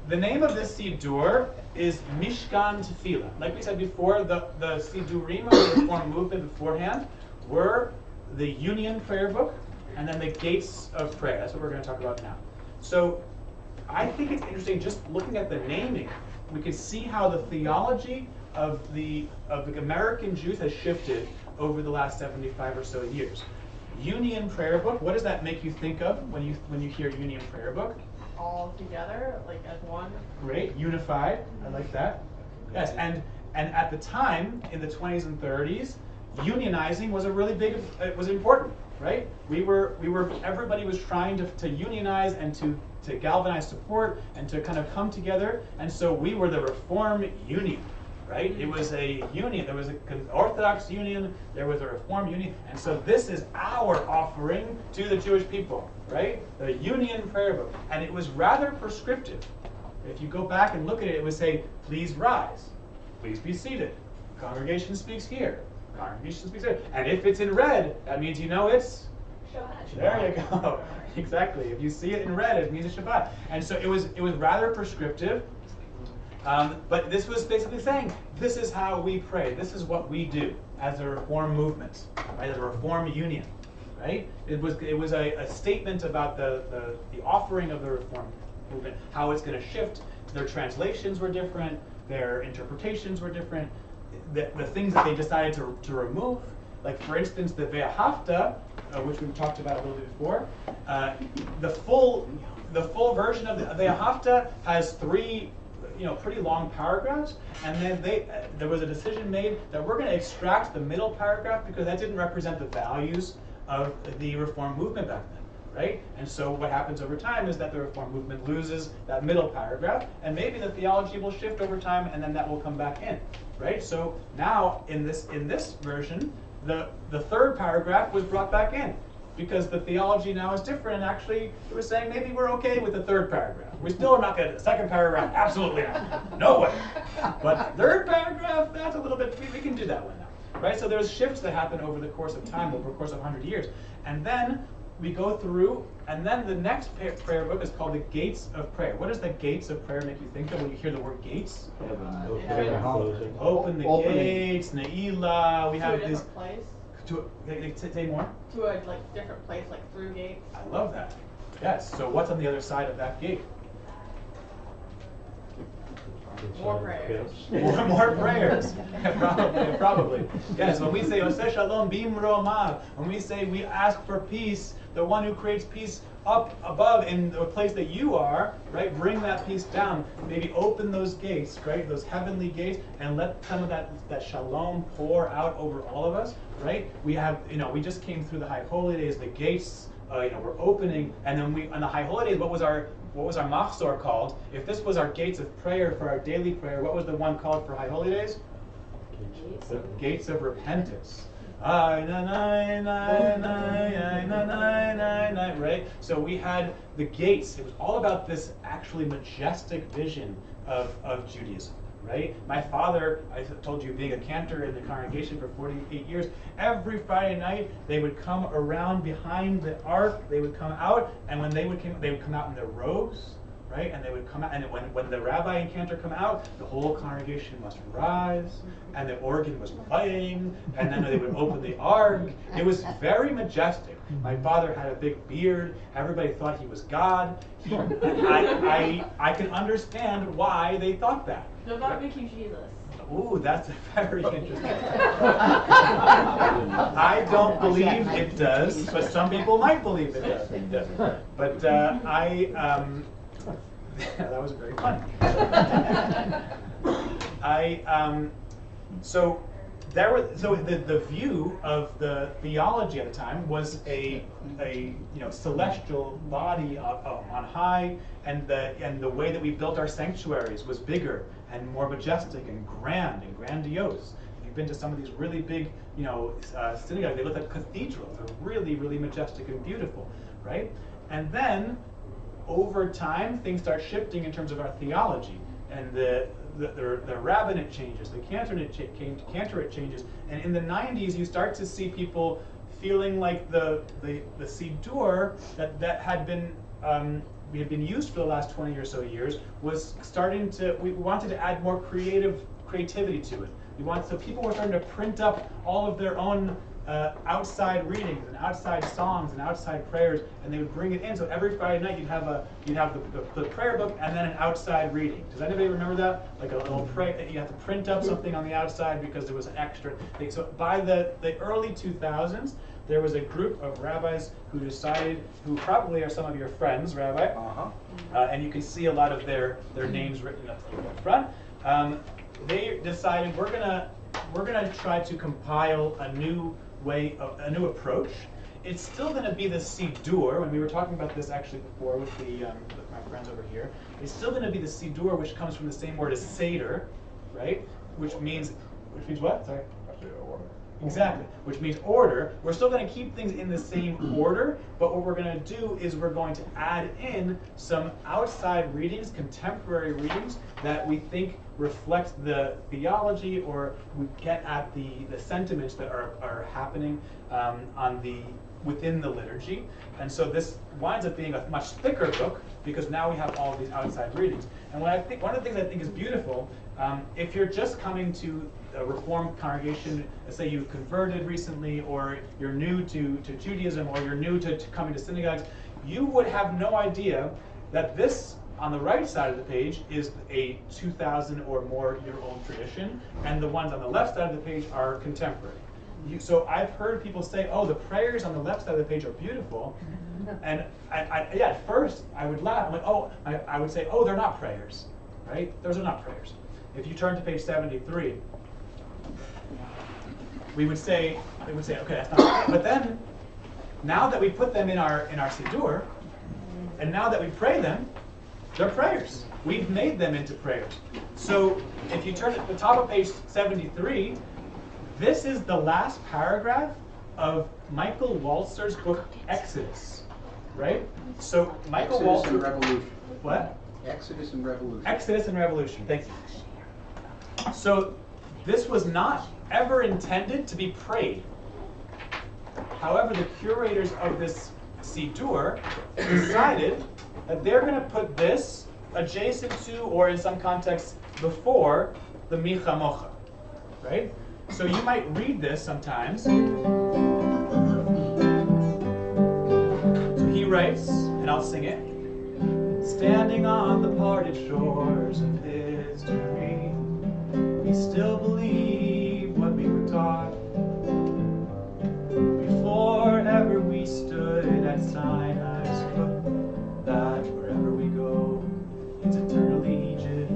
the name of this Siddur is Mishkan Tefillah. Like we said before, the Sidurim of the Reform movement beforehand were the Union Prayer Book and then the Gates of Prayer. That's what we're going to talk about now. So I think it's interesting just looking at the naming, we could see how the theology of the American Jews has shifted over the last 75 or so years. Union Prayer Book, what does that make you think of when you hear Union Prayer Book? All together, like as one. Great, unified. I like that. Yes, and at the time in the 20s and 30s, unionizing was a really big. It was important, right? Everybody was trying to unionize and to galvanize support and to kind of come together, and so we were the Reform Union, right? It was a union. There was an Orthodox Union. There was a Reform Union, and so this is our offering to the Jewish people. Right? The Union Prayer Book. And it was rather prescriptive. If you go back and look at it, it would say, please rise. Please be seated. Congregation speaks here. Congregation speaks there. And if it's in red, that means you know it's Shabbat. There you go. Exactly. If you see it in red, it means it's Shabbat. And so it was rather prescriptive. But this was basically saying, this is how we pray. This is what we do as a Reform movement, right? As a Reform Union. Right? It was a statement about the offering of the Reform movement, how it's going to shift. Their translations were different, their interpretations were different, the things that they decided to remove, like for instance the Ve'ahavta, which we've talked about a little bit before. The full version of the Ve'ahavta has 3 pretty long paragraphs, and then there was a decision made that we're going to extract the middle paragraph because that didn't represent the values of the Reform movement back then, right? And so what happens over time is that the Reform movement loses that middle paragraph, and maybe the theology will shift over time, and then that will come back in, right? So now in this version, the 3rd paragraph was brought back in because the theology now is different, and actually it was saying maybe we're okay with the 3rd paragraph. We still are not going to the 2nd paragraph, absolutely not, no way. But 3rd paragraph, that's a little bit, we can do that one now. Right, so there's shifts that happen over the course of time, over the course of 100 years. And then we go through, and then the next prayer book is called the Gates of Prayer. What does the Gates of Prayer make you think of when you hear the word gates? Open the gates, Ne'ilah, we have these. Say more? To a different place, like through gates. I love that. Yes, so what's on the other side of that gate? More prayers. More prayers. Probably. Yes, when we say Oseh Shalom Bimromav, when we say we ask for peace, the one who creates peace up above in the place that you are, right? Bring that peace down. Maybe open those gates, right? Those heavenly gates, and let some of that shalom pour out over all of us, right? We have, we just came through the High Holy Days, the gates, we're opening, and then on the High Holy Days, what was our machzor called? If this was our gates of prayer for our daily prayer, what was the one called for High Holy Days? The gates of repentance. Right? So we had the gates. It was all about this actually majestic vision of Judaism. Right? My father, I told you, being a cantor in the congregation for 48 years, every Friday night they would come around behind the ark, they would come out, and when they would come out in their robes, right? And they would come out, and when the rabbi and cantor come out, the whole congregation must rise, and the organ was playing, and then they would open the ark. It was very majestic. My father had a big beard. Everybody thought he was God. I can understand why they thought that. Does that make you Jesus? Ooh, that's very interesting. I don't believe it does, but some people might believe it does. But that was very funny. So the view of the theology at the time was a celestial body on high, and the way that we built our sanctuaries was bigger and more majestic and grand and grandiose. If you've been to some of these really big synagogues, they look like cathedrals. They're really, really majestic and beautiful, right? And then over time, things start shifting in terms of our theology, and the rabbinate changes, the cantorate changes, and in the 90s you start to see people feeling like the Siddur that had been we had been used for the last 20 or so years was starting to, we wanted to add more creativity to it. So people were starting to print up all of their own outside readings and outside songs and outside prayers, and they would bring it in. So every Friday night you'd have the prayer book and then an outside reading. Does anybody remember that? Like a little pray. You have to print up something on the outside because there was an extra thing. So by the early 2000s, there was a group of rabbis who decided, who probably are some of your friends, Rabbi, and you can see a lot of their names written up front. They decided we're gonna try to compile a new approach. It's still gonna be the Siddur, and we were talking about this actually before with my friends over here. It's still gonna be the Siddur, which comes from the same word as Seder, right? Which means what? Sorry. Exactly, which means order. We're still going to keep things in the same order, but what we're going to do is we're going to add in some outside readings, contemporary readings, that we think reflect the theology or we get at the sentiments that are happening within the liturgy. And so this winds up being a much thicker book because now we have all of these outside readings. And one of the things I think is beautiful, if you're just coming to a Reformed congregation, let's say you've converted recently, or you're new to Judaism, or you're new to coming to synagogues, you would have no idea that this, on the right side of the page, is a 2,000 or more year old tradition, and the ones on the left side of the page are contemporary. So I've heard people say, oh, the prayers on the left side of the page are beautiful, and at first I would laugh, I would say, oh, they're not prayers, right? Those are not prayers. If you turn to page 73, we would say, okay, that's not. But then, now that we put them in our Siddur, and now that we pray them, they're prayers. We've made them into prayers. So if you turn to the top of page 73, this is the last paragraph of Michael Walzer's book Exodus, right? So Michael Walzer. Exodus and Revolution. What? Exodus and Revolution. Exodus and Revolution. Thank you. So this was not ever intended to be prayed. However, the curators of this Siddur decided that they're going to put this adjacent to, or in some contexts, before the Micha Mocha, right? So you might read this sometimes. So he writes, and I'll sing it. Standing on the parted shores of history, we still believe what we were taught. Before ever we stood at Sinai's foot, that wherever we go, it's eternally Egypt.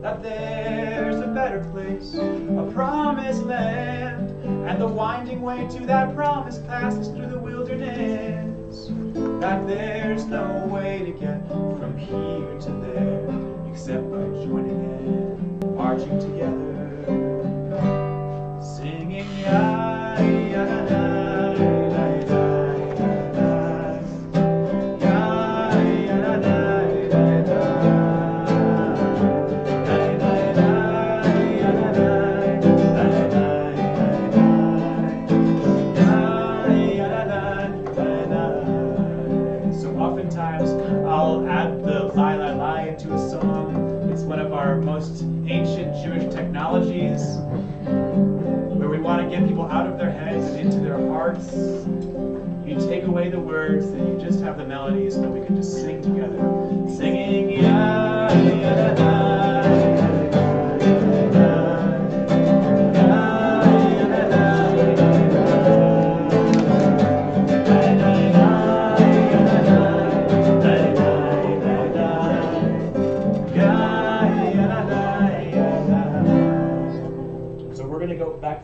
That there's a better place, a promised land, and the winding way to that promise passes through the wilderness. That there's no way to get from here to there except by joining in, marching together, singing ya ya na na ya ya ya na So oftentimes I'll add the "Lai Lai Lai" into a song. It's one of our most ancient Jewish technologies, where we want to get people out of their heads and into their hearts. You take away the words, and you just have the melody, so that we can just sing together, singing ya ya ya.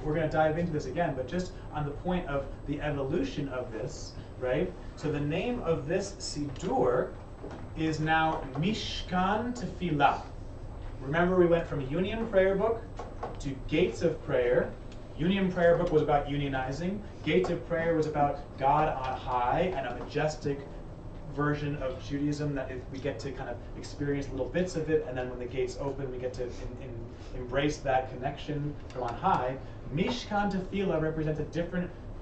We're going to dive into this again, but just on the point of the evolution of this, right? So the name of this Siddur is now Mishkan Tefillah. Remember, we went from Union Prayer Book to Gates of Prayer. Union Prayer Book was about unionizing. Gates of Prayer was about God on high and a majestic version of Judaism that we get to kind of experience little bits of it, and then when the gates open, we get to embrace that connection from on high. Mishkan Tefillah represents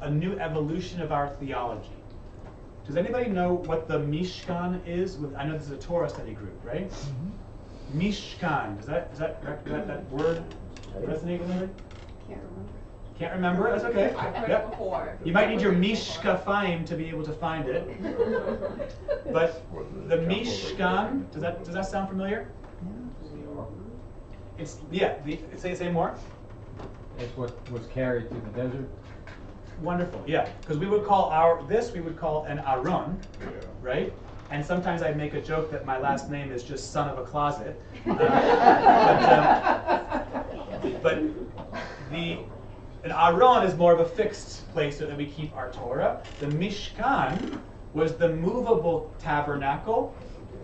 a new evolution of our theology. Does anybody know what the Mishkan is? I know this is a Torah study group, right? Mishkan. Does that word resonate with anybody? Can't remember? That's okay. I've heard it Yep. before. You might need your Mishkafaim to be able to find it. But the Mishkan, does that sound familiar? It's say more. It's what was carried through the desert. Wonderful, yeah. Because we would call an Aron, right? And sometimes I'd make a joke that my last name is just son of a closet. But an Aron is more of a fixed place that we keep our Torah. The Mishkan was the movable tabernacle,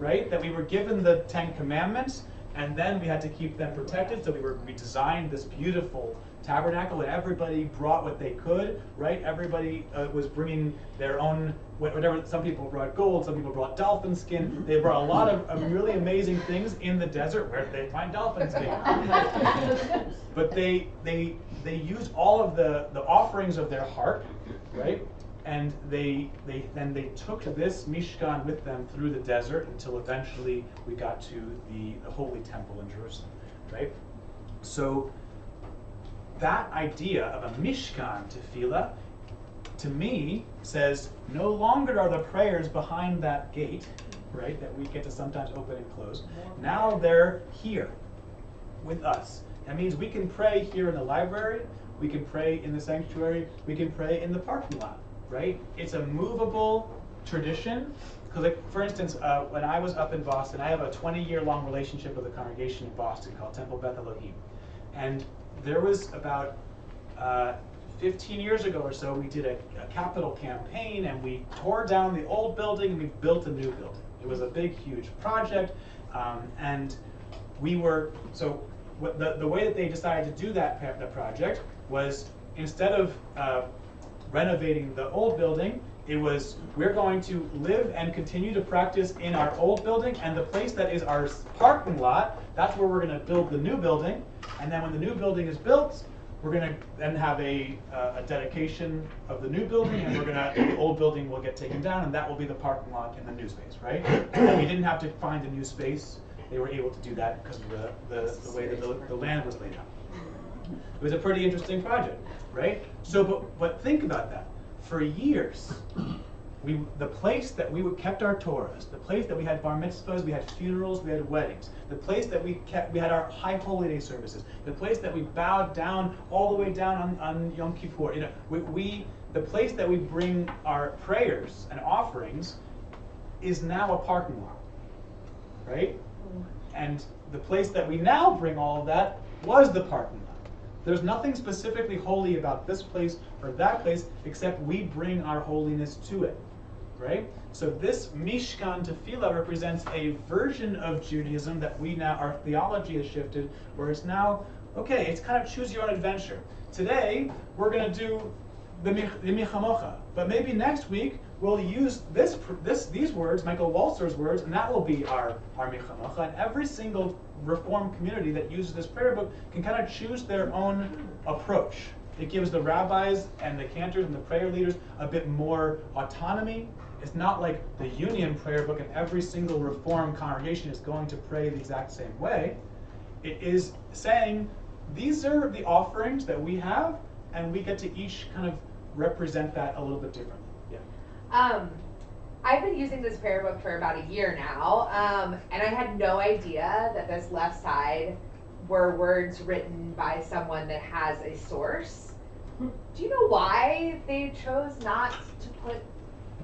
right? That we were given the 10 Commandments, and then we had to keep them protected. So we designed this beautiful tabernacle, and everybody brought what they could, right? Everybody was bringing their own, whatever. Some people brought gold, some people brought dolphin skin. They brought a lot of really amazing things in the desert. Where did they find dolphin skin? But they used all of the offerings of their heart, right? And they took this Mishkan with them through the desert until eventually we got to the Holy Temple in Jerusalem, right? So that idea of a Mishkan tefillah, to me, says no longer are the prayers behind that gate, right, that we get to sometimes open and close. Now they're here with us. That means we can pray here in the library, we can pray in the sanctuary, we can pray in the parking lot, right? It's a movable tradition. Because, like, for instance, when I was up in Boston, I have a 20-year-long relationship with a congregation in Boston called Temple Beth Elohim. And there was about 15 years ago or so, we did a capital campaign, and we tore down the old building and we built a new building. It was a big, huge project, and we were, so the way that they decided to do that project was, instead of renovating the old building, it was, we're going to live and continue to practice in our old building, and the place that is our parking lot, that's where we're going to build the new building. And then when the new building is built, we're going to then have a dedication of the new building, and the old building will get taken down, and that will be the parking lot in the new space, right? And we didn't have to find a new space. They were able to do that because of the way that the land was laid out. It was a pretty interesting project, right? So, but think about that. For years, the place that we kept our Torahs, the place that we had bar mitzvahs, we had funerals, we had weddings, the place that we had our high holy day services, the place that we bowed down all the way down on Yom Kippur. You know, the place that we bring our prayers and offerings is now a parking lot, right? And the place that we now bring all of that was the parking lot. There's nothing specifically holy about this place or that place, except we bring our holiness to it, right? So this Mishkan Tefillah represents a version of Judaism that our theology has shifted, where it's now, okay, it's kind of choose your own adventure. Today, we're going to do the Michamocha, but maybe next week, we'll use these words, Michael Walzer's words, and that will be our Michamocha. And every single Reformed community that uses this prayer book can kind of choose their own approach. It gives the rabbis and the cantors and the prayer leaders a bit more autonomy. It's not like the Union prayer book and every single Reformed congregation is going to pray the exact same way. It is saying, these are the offerings that we have, and we get to each kind of represent that a little bit differently. Yeah. I've been using this prayer book for about a year now, and I had no idea that this left side were words written by someone that has a source. Do you know why they chose not to put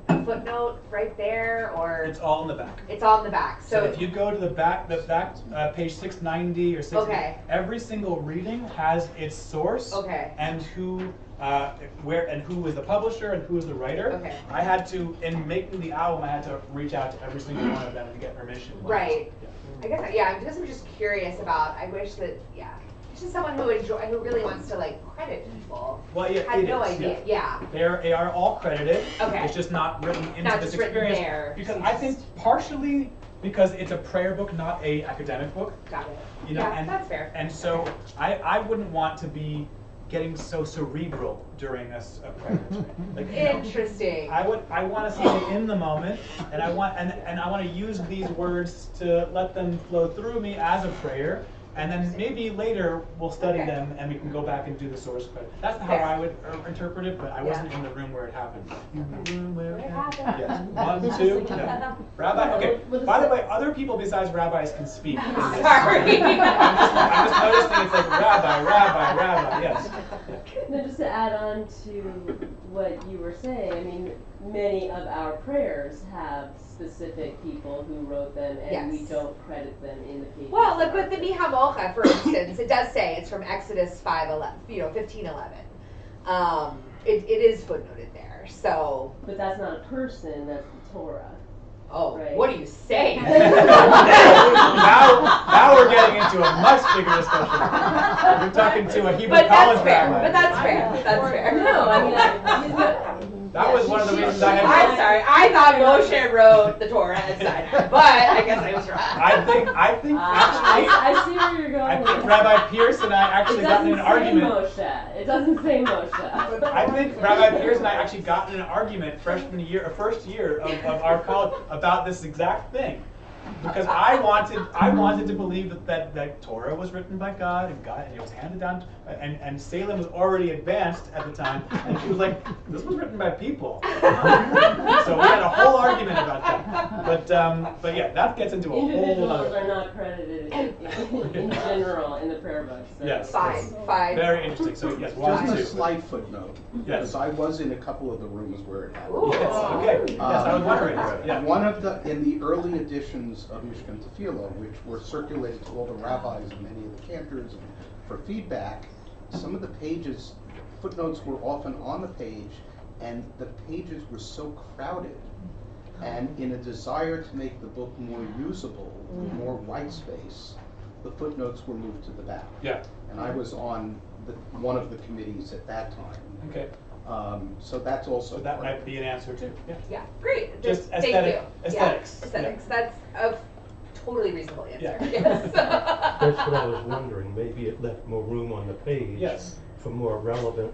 a footnote right there, or? It's all in the back. It's all in the back. So if you go to the back page 690 or 690, okay. Every single reading has its source, okay. And who is the publisher and who is the writer. Okay. I had to, in making the album, I had to reach out to every single one of them to get permission. Right. Yeah. I guess, yeah, I was just curious about, I wish that, yeah, it's just someone who really wants to, like, credit people. Well, yeah, had no idea, yeah. They are all credited. Okay. It's just not written into not this just experience. Written there. Because I think partially because it's a prayer book, not a academic book. Got it. You know, yeah, and that's fair. And so I wouldn't want to be getting so cerebral during a prayer. Like, Interesting. I want to stay in the moment, and I want to use these words to let them flow through me as a prayer, and then maybe later we'll study them and we can go back and do the source code. That's how I would interpret it, but I wasn't in the room where it happened. In the room where it happened. Yes. 1, 2. No. Rabbi. Okay. By the way, other people besides rabbis can speak. Sorry. I'm just noticing it's like rabbi. Yes. No, just to add on to what you were saying, I mean, many of our prayers have specific people who wrote them, and we don't credit them in the pages. Well, like with the Miha Mocha, for instance, it does say it's from Exodus 5:11, 15:11. It is footnoted there, so. But that's not a person, that's the Torah. Oh, right. What are you saying? now we're getting into a much bigger discussion. We're talking to a Hebrew college rabbi. But that's fair. No, I mean, that was one of the reasons I had. I'm sorry. I thought Moshe wrote the Torah at Sinai, but I guess I was wrong. I think actually. I see where you're going. I think Rabbi Pierce and I actually got in an argument. It doesn't say Moshe. I think Rabbi Pierce and I actually got in an argument freshman year or first year of our college about this exact thing. Because I wanted to believe that Torah was written by God and it was handed down, and Salem was already advanced at the time, and she was like, this was written by people. So we had a whole argument about that. But yeah, that gets into a whole other. Individuals are not credited in general in the prayer books. So. Yes. Fine. Very interesting. So yes, just a slight footnote. Yes. Because I was in a couple of the rooms where it happened. Ooh. Yes. Okay. Yes, I was wondering. Yeah. One of in the early editions of Mishkan Tefillah, which were circulated to all the rabbis and many of the cantors for feedback, some of the pages, footnotes were often on the page, and the pages were so crowded. And in a desire to make the book more usable, more white space, the footnotes were moved to the back. Yeah. And I was on one of the committees at that time. Okay. So that's also. So that might be an answer too. Yeah. Yeah. Great. Just Thank aesthetics. you. Aesthetics. Yeah. Aesthetics. That's a totally reasonable answer. Yeah. Yes. That's what I was wondering. Maybe it left more room on the page. Yes. For more relevant.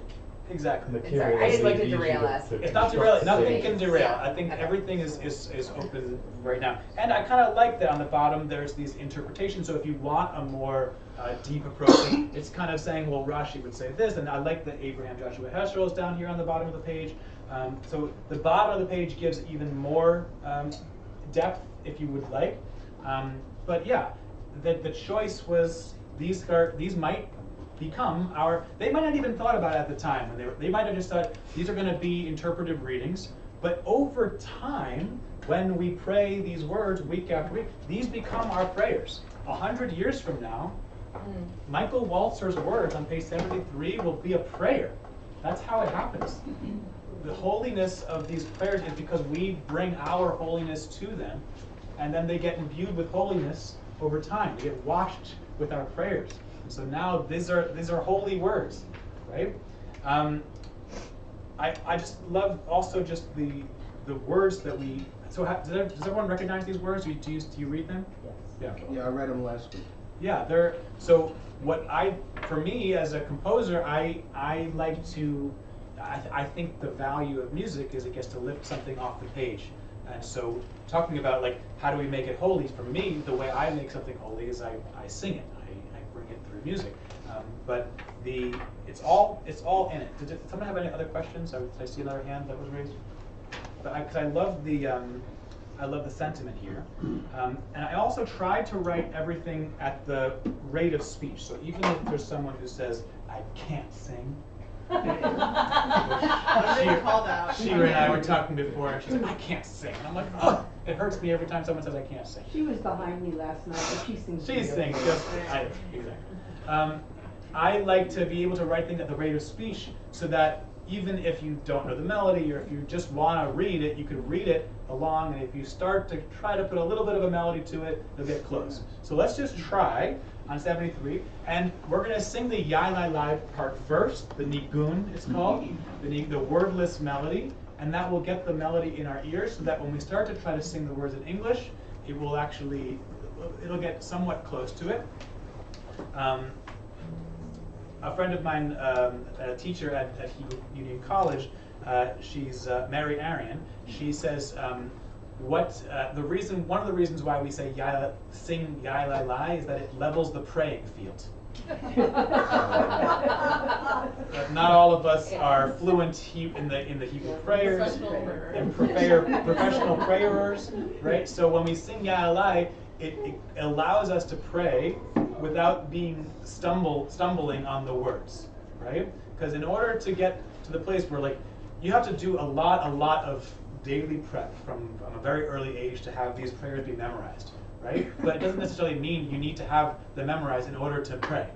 Exactly. Material. I didn't like to derail us. It's not derail. Nothing can derail. I think everything is open right now. And I kind of like that on the bottom there's these interpretations. So if you want a more deep approach, it's kind of saying, well, Rashi would say this, and I like that Abraham Joshua Heschel is down here on the bottom of the page. So the bottom of the page gives even more depth, if you would like. But yeah, the choice was these might become they might not even thought about it at the time. When they might have just thought these are going to be interpretive readings. But over time, when we pray these words week after week, these become our prayers. 100 years from now, Michael Waltzer's words on page 73 will be a prayer. That's how it happens. The holiness of these prayers is because we bring our holiness to them, and then they get imbued with holiness over time. They get washed with our prayers. So now these are holy words, right? I just love also just the words that we. So does everyone recognize these words? Do you read them? Yes. Yeah, I read them last week. Yeah, so for me as a composer, I like to. I think the value of music is it gets to lift something off the page. And so talking about like how do we make it holy, for me the way I make something holy is I sing it. I bring it through music. But it's all in it. Did someone have any other questions? Did I see another hand that was raised? Because I love the sentiment here. And I also try to write everything at the rate of speech. So even if there's someone who says, I can't sing, Shira and I were talking before, and she's like, I can't sing. And I'm like, oh, it hurts me every time someone says I can't sing. She was behind me last night, but she sings. She sings, exactly. I like to be able to write things at the rate of speech so that even if you don't know the melody or if you just want to read it, you can read it along, and if you start to try to put a little bit of a melody to it, you'll get close. So let's just try on 73, and we're going to sing the Yai Lai Lai part first, the Nigun it's called, the wordless melody, and that will get the melody in our ears so that when we start to try to sing the words in English, it'll get somewhat close to it. a friend of mine, a teacher at Union College, she's Mary Arian. She says one of the reasons why we say sing Yai Lai Lai is that it levels the praying field. Not all of us are fluent in the Hebrew prayers, and professional prayers, right? So when we sing Yai Lai, it allows us to pray without being stumbling on the words, right? Because in order to get to the place where you have to do a lot of daily prep from a very early age to have these prayers be memorized, right? But it doesn't necessarily mean you need to have them memorized in order to pray,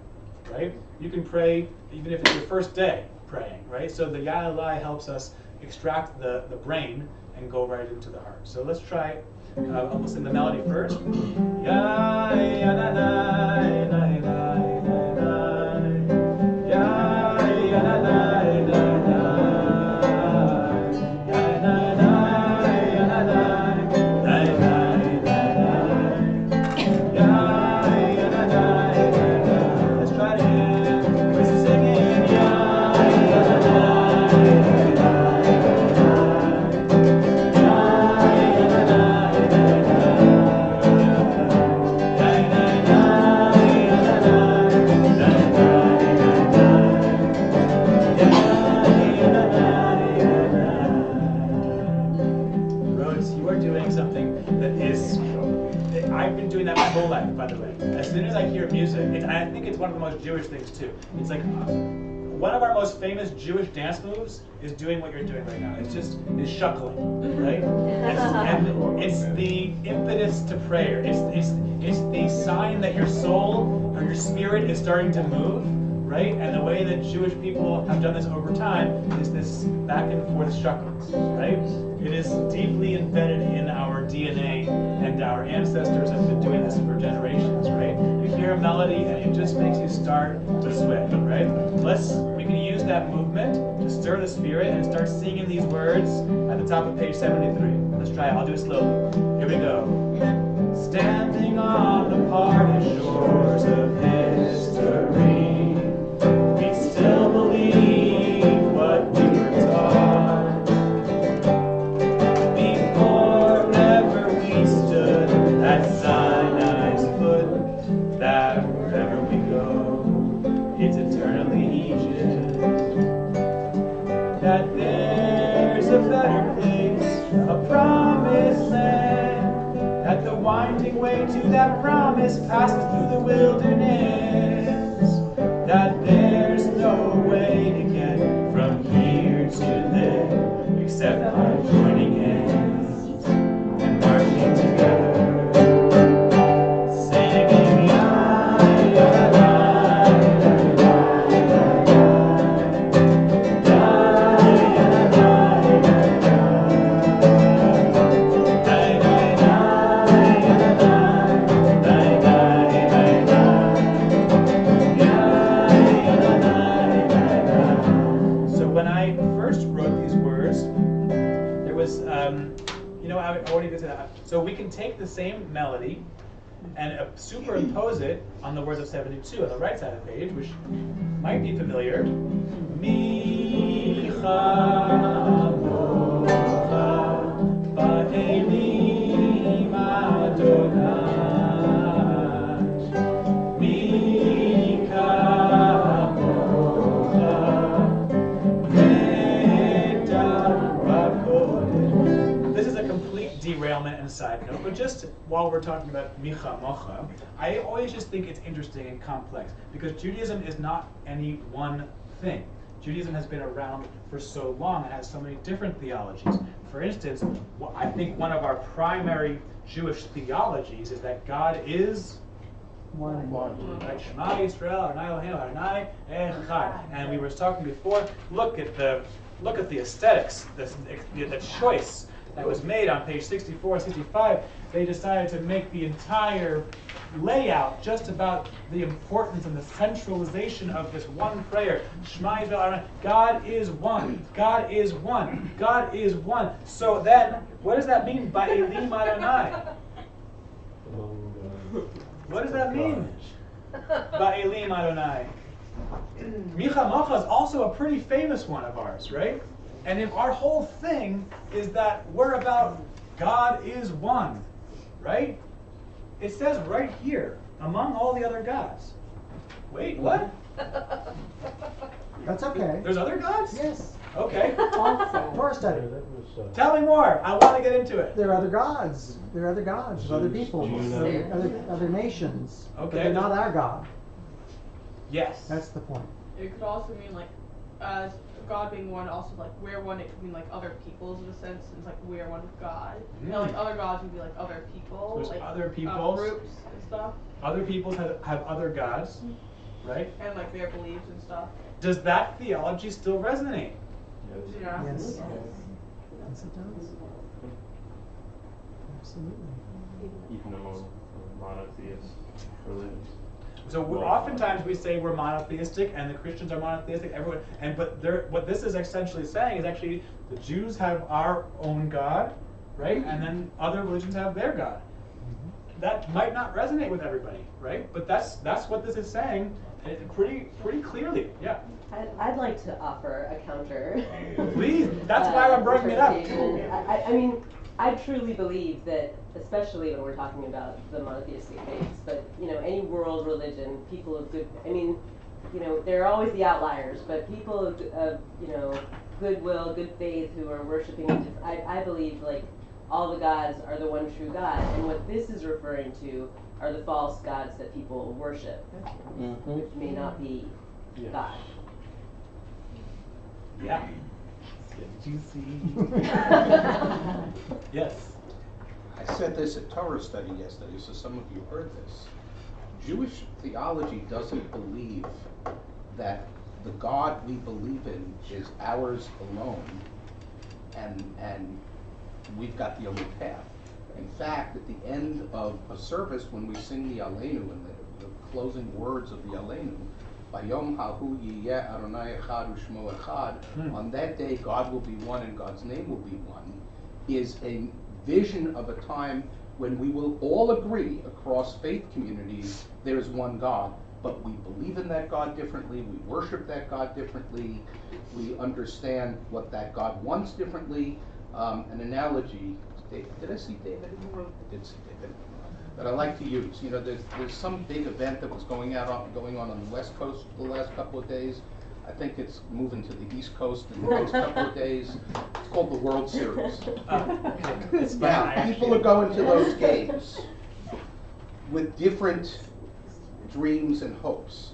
right? You can pray even if it's your first day praying, right? So the Yai Lai helps us extract the brain and go right into the heart. So let's try, we'll sing the melody first. Yai, ya, na, na, na, na, na, na. Yai, ya, na, na, na, na. By the way, as soon as I hear music, I think it's one of the most Jewish things too. It's like one of our most famous Jewish dance moves is doing what you're doing right now. It's shuckling, right? It's the impetus to prayer. It's the sign that your soul or your spirit is starting to move, right? And the way that Jewish people have done this over time is this back and forth shuckles, right? It is deeply embedded in our DNA, and our ancestors have been doing this for generations, right? You hear a melody and it just makes you start to sweat, right? We can use that movement to stir the spirit and start singing these words at the top of page 73. Let's try it. I'll do it slowly. Here we go. Standing on the parted shores of history, we still believe what we were taught. Before ever we stood at Sinai's foot, that wherever we go, it's eternally Egypt. That there's a better place, a promised land, that the winding way to that promise passes through the wilderness, that there's no way to get from here to there except by joining hands and marching together, singing Yai, Yai, I already did that. So we can take the same melody and superimpose it on the words of 72 on the right side of the page, which might be familiar. Micha mocha ba'elim Adonai. Micha mocha This is a complete derailment and side note, but just while we're talking about Micha Mocha, I always just think it's interesting and complex, because Judaism is not any one thing. Judaism has been around for so long and has so many different theologies. For instance, I think one of our primary Jewish theologies is that God is one. Right? Shema Yisrael, Adonai Eloheinu, Adonai Echad. And we were talking before, look at the aesthetics, the choice that was made on page 64 and 65. They decided to make the entire layout just about the importance and the centralization of this one prayer. Shema Yisrael, God is one. God is one. God is one. So then, what does that mean by Elim Adonai? What does that mean by Elim Adonai? Micha Macha is also a pretty famous one of ours, right? And if our whole thing is that we're about God is one, right? It says right here, among all the other gods. Wait, what? That's okay. There's other gods? Yes. Okay. More study. Tell me more. I want to get into it. There are other gods. There are other gods of other peoples, other nations. But they're not our God. Yes. That's the point. It could also mean like, God being one, also like we're one. It could mean like other peoples in a sense. It's like we're one with God. And like other gods would be like other people. There's like other peoples. Groups and stuff. Other peoples have other gods, right? And like their beliefs and stuff. Does that theology still resonate? Yeah. Yes. Yes, it does. Absolutely. Even among monotheist religions. So oftentimes we say we're monotheistic, and the Christians are monotheistic. Everyone, what this is essentially saying is actually the Jews have our own God, right? And then other religions have their God. That might not resonate with everybody, right? But that's what this is saying, pretty clearly. Yeah. I'd like to offer a counter. Please. That's why I'm bringing it up. I mean, I truly believe that, especially when we're talking about the monotheistic faiths, but any world religion, people of good, there are always the outliers, but people of goodwill, good faith, who are worshiping. I believe like all the gods are the one true God, and what this is referring to are the false gods that people worship, which may not be God. Yeah. Juicy. Yes. I said this at Torah study yesterday, so some of you heard this. Jewish theology doesn't believe that the God we believe in is ours alone, and we've got the only path. In fact, at the end of a service, when we sing the Aleinu, and the closing words of the Aleinu, Bayom hahu yiyeh Adonai echad u'shmo echad, on that day God will be one and God's name will be one, is a vision of a time when we will all agree across faith communities there's one God, but we believe in that God differently, we worship that God differently, we understand what that God wants differently. An analogy, did I see David in the room? I did see David. That I like to use. There's some big event that was going on the West Coast the last couple of days. I think it's moving to the East Coast in the next couple of days. It's called the World Series. Now, people are going to those games with different dreams and hopes.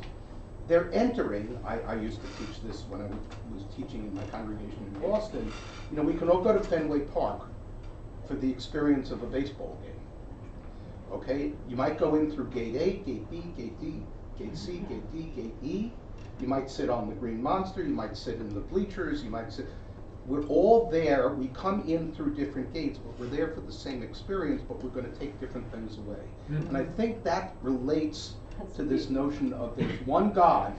They're entering, I used to teach this when I was teaching in my congregation in Boston, we can all go to Fenway Park for the experience of a baseball game. Okay, you might go in through gate A, gate B, gate D, gate C, gate D, gate E. You might sit on the green monster, you might sit in the bleachers, you might sit. We're all there, we come in through different gates, but we're there for the same experience, but we're going to take different things away. And I think that relates to this notion of there's one God,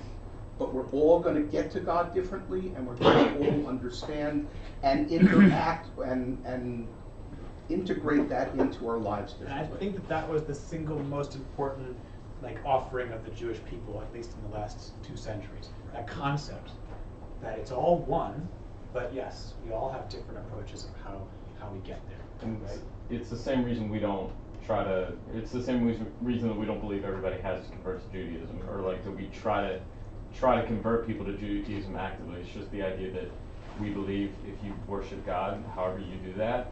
but we're all going to get to God differently, and we're going to all understand and interact and integrate that into our lives differently. And I think that was the single most important offering of the Jewish people, at least in the last 2 centuries. That concept that it's all one, but yes, we all have different approaches of how we get there. Right? It's the same reason we don't it's the same reason that we don't believe everybody has to convert to Judaism, or that we try to convert people to Judaism actively. It's just the idea that we believe if you worship God, however you do that,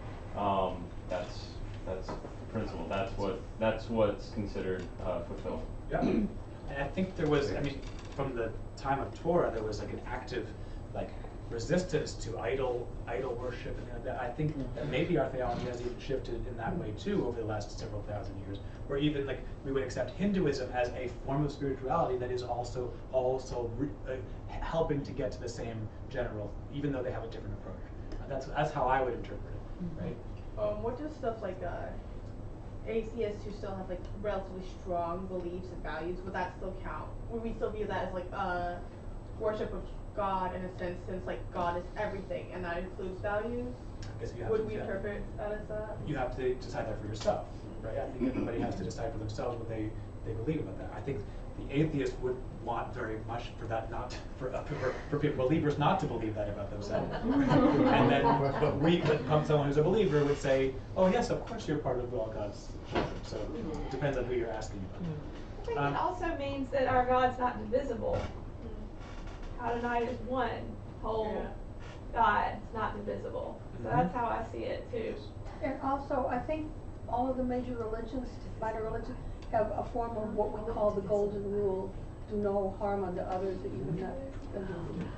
that's the principle. That's what's considered fulfilled. Yeah, and I think there was, from the time of Torah, there was an active resistance to idol worship and that. I think that maybe our theology has even shifted in that way too over the last several thousand years, where even we would accept Hinduism as a form of spirituality that is also helping to get to the same general, even though they have a different approach. That's how I would interpret it, right? What does stuff like atheists who still have relatively strong beliefs and values, would that still count? Would we still view that as worship of God in a sense, since God is everything and that includes values? I guess would we interpret that as that? You have to decide that for yourself, right? I think everybody has to decide for themselves what they believe about that. I think the atheist would want very much for that not for believers not to believe that about themselves. And then but someone who's a believer would say, oh yes, of course you're part of all God's children. So it depends on who you're asking about. I think it also means that our God's not divisible. Adonai is one whole God, not divisible. So that's how I see it too. And also, I think all of the major religions, minor religions, have a form of what we call the golden rule: do no harm unto others that you would not.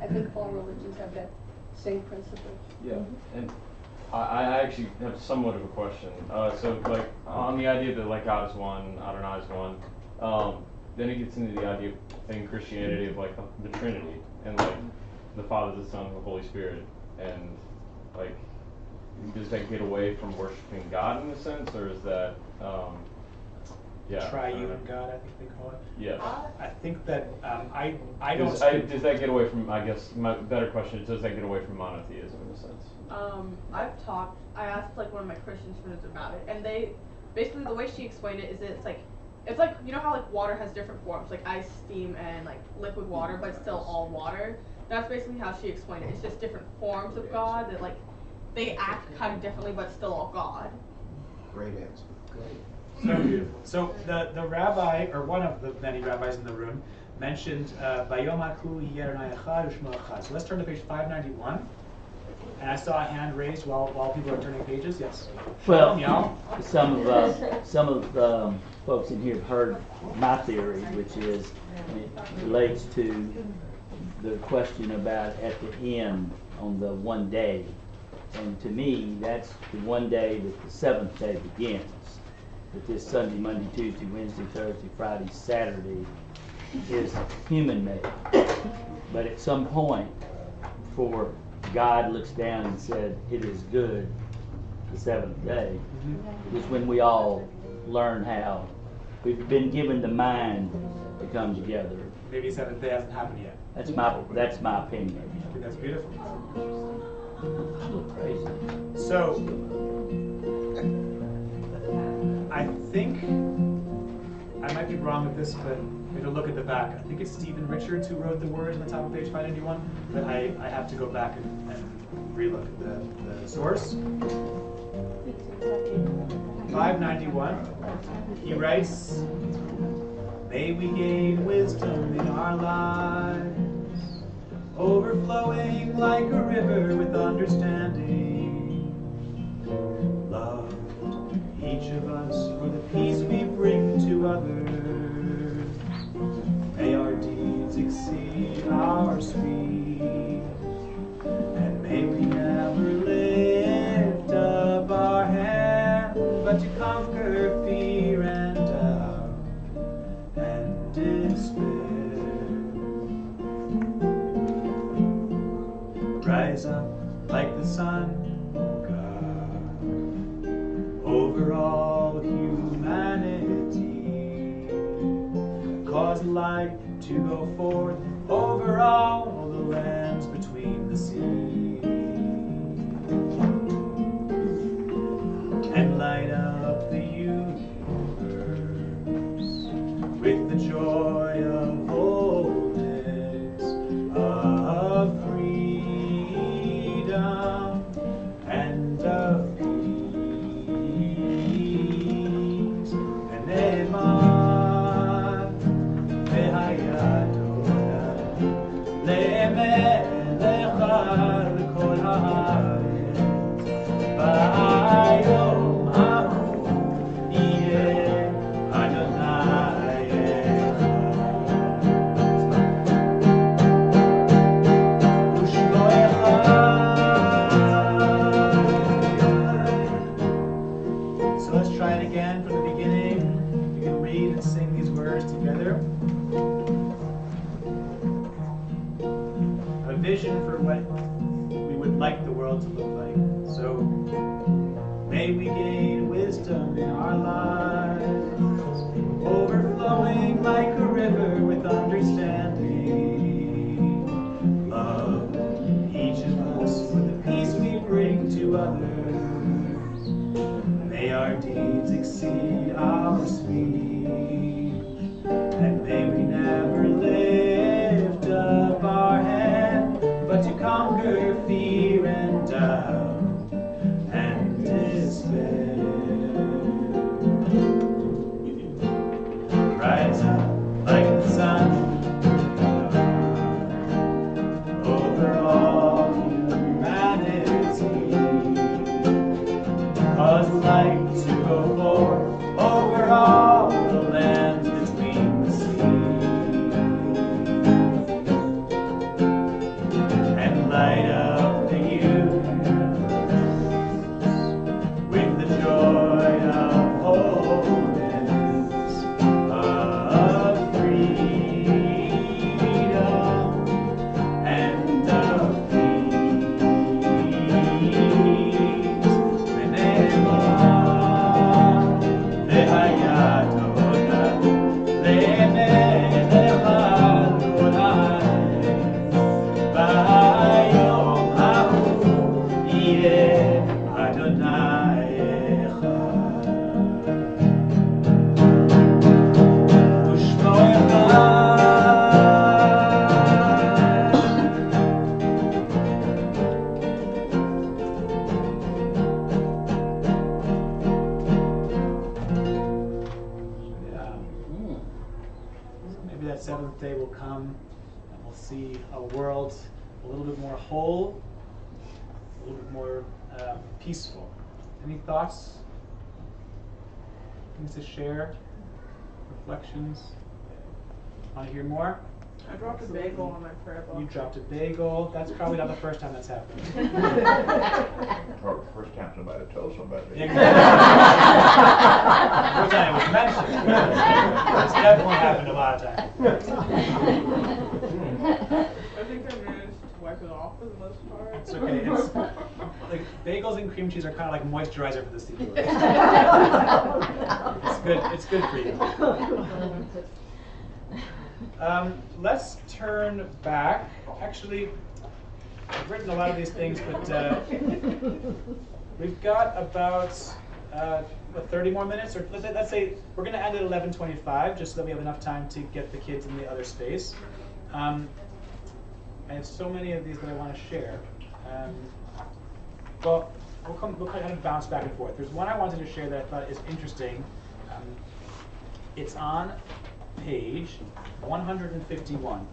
I think all religions have that same principle. Yeah, and I actually have somewhat of a question. So like on the idea that like God is one, Adonai is one, then it gets into the idea in Christianity of like the Trinity and like the Father, the Son, and the Holy Spirit, and like does that get away from worshiping God in a sense, or is that triune God, I think they call it. Yes. I think that I don't. Does that get away from? I guess my better question is, does that get away from monotheism in a sense? I asked like one of my Christian students about it, and they basically the way she explained it is it's like you know how like water has different forms, like ice, steam, and like liquid water, but it's still all water. That's basically how she explained it. It's just different forms of God that like they act kind of differently, but still all God. Great answer. Great. So beautiful. So the rabbi, or one of the many rabbis in the room, mentioned Vayomaku Yernai Echad Ushmo Echad. So let's turn to page 591. And I saw a hand raised while people are turning pages. Yes. Well, some of the folks in here have heard my theory, which is it relates to the question about at the end on the one day. And to me, that's the one day that the seventh day begins. That this Sunday, Monday, Tuesday, Wednesday, Thursday, Friday, Saturday is human-made. But at some point, before God looks down and said, it is good, the seventh day, is when we all learn how we've been given the mind to come together. Maybe seventh day hasn't happened yet. That's my opinion. I think that's beautiful. Crazy. So, I think I might be wrong with this, but we to look at the back. I think it's Stephen Richards who wrote the word in the top of page 591, but I have to go back and relook at the source. 591. He writes, "May we gain wisdom in our lives, overflowing like a river with understanding. Love each of us for the peace we bring to others. May our deeds exceed our speech, and may we never lift up our hands, but to conquer fear and doubt and despair. Rise up like the sun, over all humanity. Cause light to go forth over all the lands between the seas. And light up the universe with the joy of wholeness, of freedom, and of for what we would like the world to look like. So, may we gain wisdom in our lives, overflowing like a river with understanding. Love each of us for the peace we bring to others. May our deeds exceed our speech, and may we never we'll see a world a little bit more whole, a little bit more peaceful. Any thoughts? Things to share? Reflections? Want to hear more? I dropped a bagel on my prayer book. You dropped a bagel. That's probably not the first time that's happened. Or the first time somebody told somebody. Exactly. First time it was mentioned. It's definitely happened a lot of times. I think I managed to wipe it off for the most part. It's okay. It's like bagels and cream cheese are kind of like moisturizer for the seafood. It's good. It's good for you. Let's turn back. Actually, I've written a lot of these things, but we've got about 30 more minutes, or let's say we're going to end at 11:25, just so that we have enough time to get the kids in the other space. I have so many of these that I want to share. Well, we'll kind of bounce back and forth. There's one I wanted to share that I thought is interesting. It's on page 151.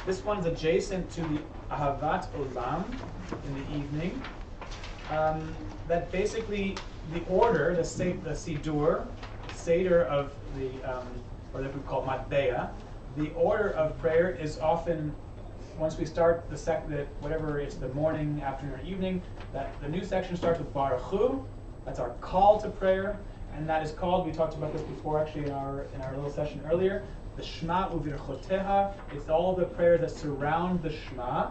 This one's adjacent to the Ahavat Olam in the evening. That basically the order, the Sidur, Seder of the, or that we call Matbeya, the order of prayer is often, once we start whatever it's the morning, afternoon, or evening, that the new section starts with Baruch Hu. That's our call to prayer, and that is called, we talked about this before actually in our little session earlier, the Shema Uvirchoteha. It's all the prayers that surround the Shema,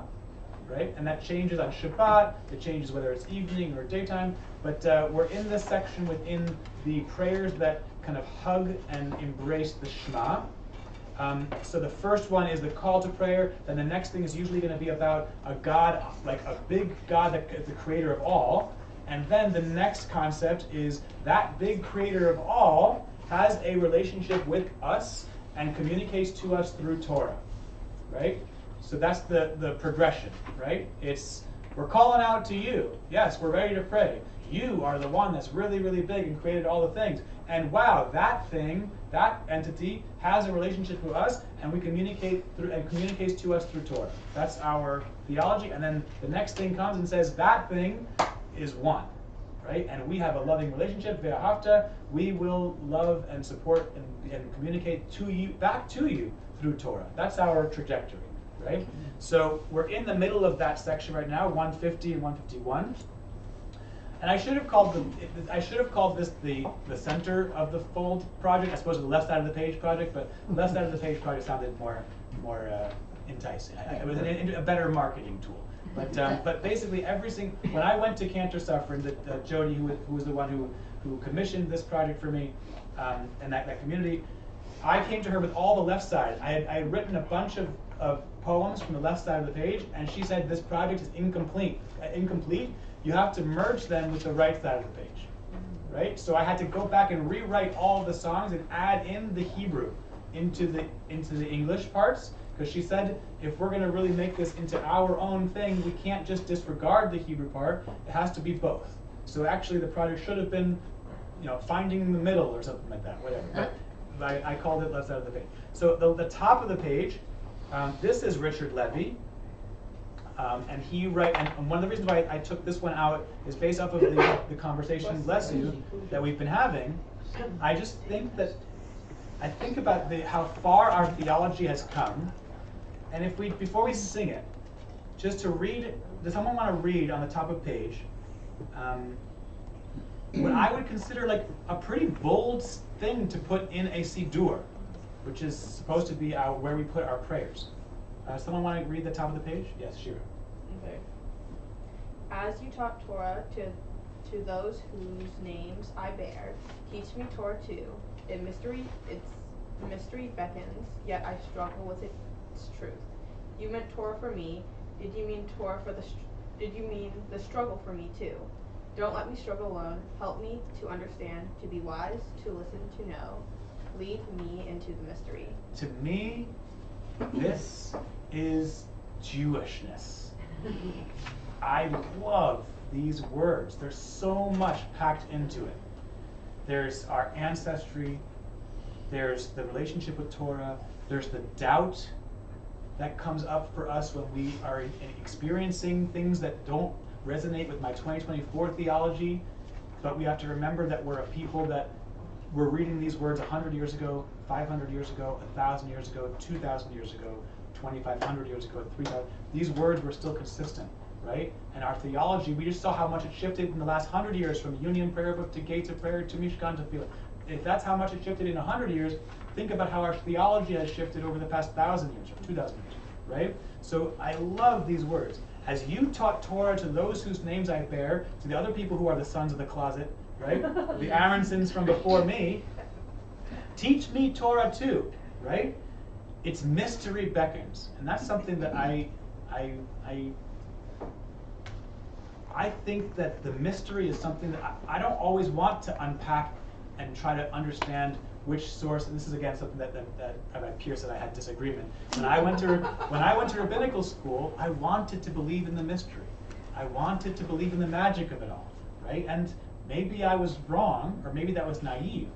right? And that changes on Shabbat, it changes whether it's evening or daytime, but we're in this section within the prayers that kind of hug and embrace the Shema. So the first one is the call to prayer, then the next thing is usually going to be about a God, like a big God that is the creator of all. And then the next concept is that big creator of all has a relationship with us and communicates to us through Torah, right? So that's the progression, right? We're calling out to you. Yes, we're ready to pray. You are the one that's really, really big and created all the things. And wow, that thing, that entity has a relationship with us, and we communicate through and communicates to us through Torah. That's our theology. And then the next thing comes and says that thing is one, right? And we have a loving relationship. Ve'ahavta, we will love and support and communicate to you, back to you through Torah. That's our trajectory, right? So we're in the middle of that section right now, 150 and 151. And I should have called this the center of the fold project, as opposed to the left side of the page project. But the left side of the page project sounded more enticing. It was a better marketing tool. But basically, when I went to Cantor Suffering, Jody, who was the one who commissioned this project for me, and that community, I came to her with all the left side. I had written a bunch of poems from the left side of the page, and she said this project is incomplete. You have to merge them with the right side of the page, right? So I had to go back and rewrite all of the songs and add in the Hebrew into the English parts, because she said if we're going to really make this into our own thing, we can't just disregard the Hebrew part. It has to be both. So actually, the project should have been, finding the middle or something like that, whatever. But I called it left side of the page. So the top of the page, this is Richard Levy. And one of the reasons why I took this one out is based off of the conversation, bless you, that we've been having. I just think about how far our theology has come, and before we sing it, just to read, does someone want to read on the top of page what I would consider like a pretty bold thing to put in a Sidur, which is supposed to be where we put our prayers. Someone want to read the top of the page? Yes, Shira. Okay. As you taught Torah to those whose names I bear, teach me Torah too. Its mystery beckons, yet I struggle with its truth. You meant Torah for me. Did you mean Did you mean the struggle for me too? Don't let me struggle alone. Help me to understand, to be wise, to listen, to know. Lead me into the mystery. To me, this is Jewishness. I love these words. There's so much packed into it. there's our ancestry, there's the relationship with Torah, there's the doubt that comes up for us when we are experiencing things that don't resonate with my 2024 theology, but we have to remember that we're a people that were reading these words 100 years ago, 500 years ago, 1,000 years ago, 2,000 years ago, 2,500 years ago, 3,000. These words were still consistent, right? And our theology, we just saw how much it shifted in the last 100 years, from Union Prayer Book to Gates of Prayer to Mishkan to Tefillah. If that's how much it shifted in 100 years, think about how our theology has shifted over the past 1,000 years or 2,000 years, right? So I love these words. As you taught Torah to those whose names I bear, to the other people who are the sons of the closet, right? The Aronsons from before me, teach me Torah too, right? It's mystery beckons, and that's something that I think that the mystery is something that I don't always want to unpack and try to understand which source. And this is again something that Rabbi Pierce and I had disagreement. When I went to rabbinical school, I wanted to believe in the mystery. I wanted to believe in the magic of it all, right? And maybe I was wrong, or maybe that was naive.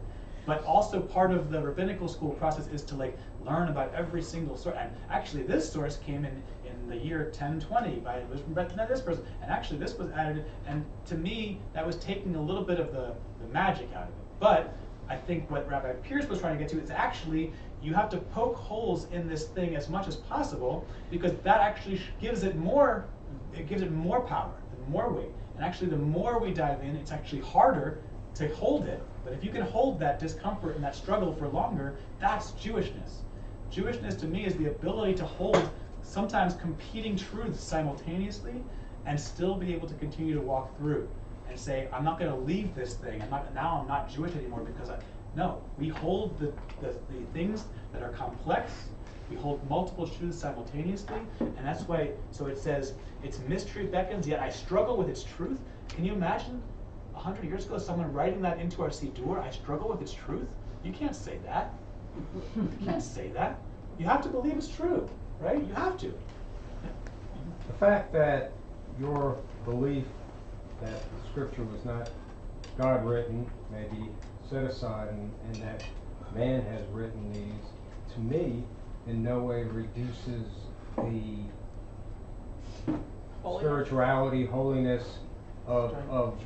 But also part of the rabbinical school process is to learn about every single source. And actually this source came in the year 1020 by this person, and actually this was added, and to me that was taking a little bit of the magic out of it. But I think what Rabbi Pierce was trying to get to is actually you have to poke holes in this thing as much as possible, because that actually gives it more power and more weight. And actually the more we dive in, it's actually harder to hold it. But if you can hold that discomfort and that struggle for longer, that's Jewishness. Jewishness to me is the ability to hold sometimes competing truths simultaneously and still be able to continue to walk through and say, I'm not going to leave this thing. I'm not Jewish anymore because no, we hold the things that are complex. We hold multiple truths simultaneously, and that's why. So it says its mystery beckons, yet I struggle with its truth. Can you imagine 100 years ago someone writing that into our Siddur? I struggle with its truth. You can't say that. You can't say that. You have to believe it's true, right? You have to. The fact that your belief that the scripture was not God written, maybe set aside, and that man has written these, to me, in no way reduces the spirituality, holiness of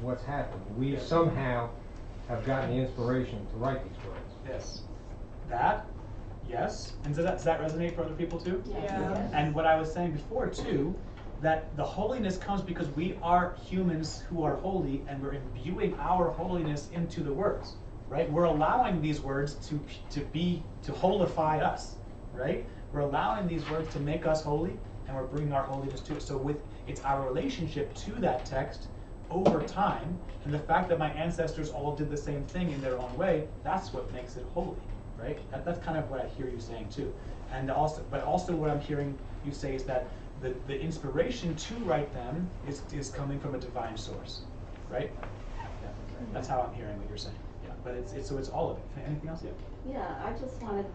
what's happened. We somehow have gotten the inspiration to write these words. Yes. That, yes. And does that resonate for other people too? Yeah. And what I was saying before too, that the holiness comes because we are humans who are holy, and we're imbuing our holiness into the words, right? We're allowing these words to holify us, right? We're allowing these words to make us holy, and we're bringing our holiness to it. So it's our relationship to that text over time, and the fact that my ancestors all did the same thing in their own way, that's what makes it holy, right? That's kind of what I hear you saying too. And also what I'm hearing you say is that the inspiration to write them is coming from a divine source, right? Yeah, that's how I'm hearing what you're saying. Yeah, but it's all of it. Anything else? Yeah. Yeah, I just want to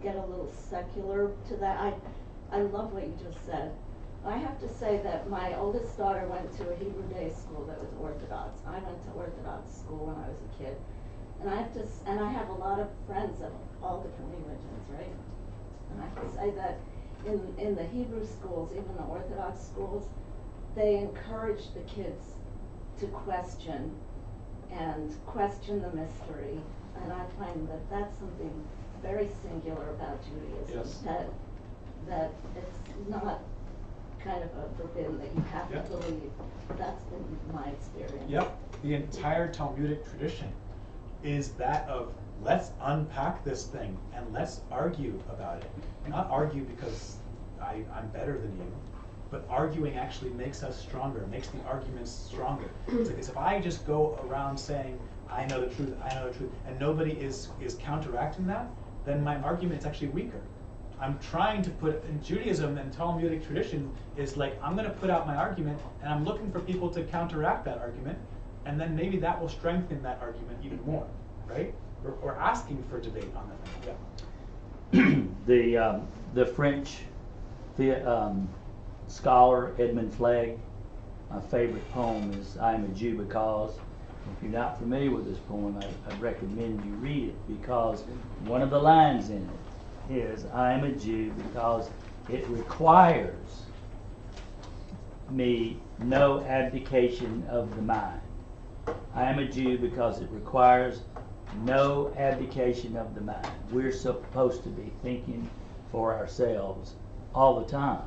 get a little secular to that. I love what you just said. I have to say that my oldest daughter went to a Hebrew day school that was Orthodox. I went to Orthodox school when I was a kid, and I have a lot of friends of all different religions, right? And I have to say that in the Hebrew schools, even the Orthodox schools, they encourage the kids to question the mystery, and I find that that's something very singular about Judaism. Yes. That it's not kind of a forbidden that you have to believe. That's been my experience. Yep. The entire Talmudic tradition is that of let's unpack this thing and let's argue about it. Not argue because I'm better than you, but arguing actually makes us stronger, makes the arguments stronger. It's like if I just go around saying, I know the truth, and nobody is counteracting that, then my argument is actually weaker. I'm trying to put, in Judaism and Talmudic tradition, is like, I'm going to put out my argument, and I'm looking for people to counteract that argument, and then maybe that will strengthen that argument even more, right? Or asking for debate on that thing. Yeah. The French scholar Edmund Flegg, my favorite poem is "I Am a Jew Because," If you're not familiar with this poem, I recommend you read it, because one of the lines in it is, I am a Jew because it requires me no abdication of the mind. I am a Jew because it requires no abdication of the mind. We're supposed to be thinking for ourselves all the time.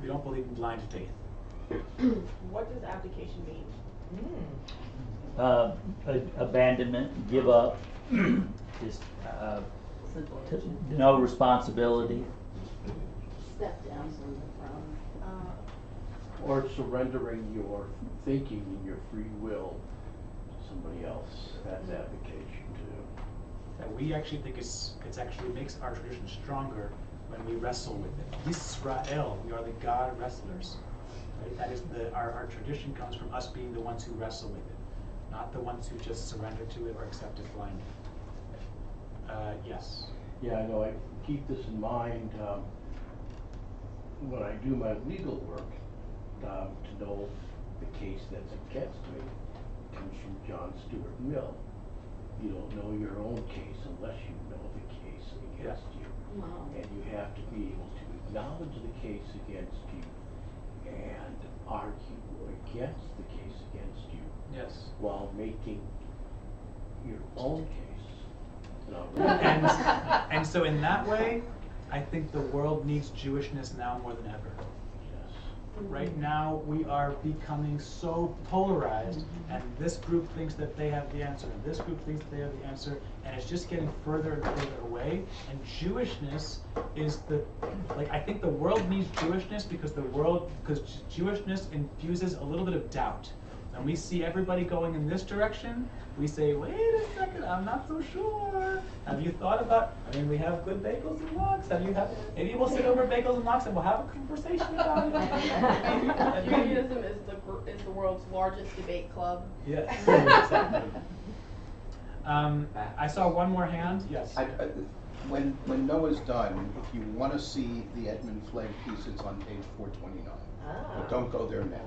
We don't believe in blind faith. What does abdication mean? Abandonment, give up, just no responsibility. Step down from the throne. Or surrendering your thinking and your free will to somebody else. That's abdication too. That we actually think it actually makes our tradition stronger when we wrestle with it. Yisrael, we are the God wrestlers. Right? That is our tradition comes from us being the ones who wrestle with it, not the ones who just surrender to it or accept it blindly. Yes. Yeah, I know. I keep this in mind when I do my legal work. To know the case that's against me comes from John Stuart Mill. You don't know your own case unless you know the case against you. Wow. And you have to be able to acknowledge the case against you and argue against the case against you. Yes. While making your own case. And so in that way, I think the world needs Jewishness now more than ever. Right now, we are becoming so polarized, and this group thinks that they have the answer, and this group thinks that they have the answer, and it's just getting further and further away. And Jewishness is I think the world needs Jewishness because Jewishness infuses a little bit of doubt. When we see everybody going in this direction, we say, wait a second, I'm not so sure. Have you thought about, we have good bagels and lox. Maybe we'll sit over bagels and lox and we'll have a conversation about it. Judaism is the world's largest debate club. Yes. I saw one more hand. Yes. When Noah's done, if you want to see the Edmund Flegg piece, it's on page 429. But don't go there now.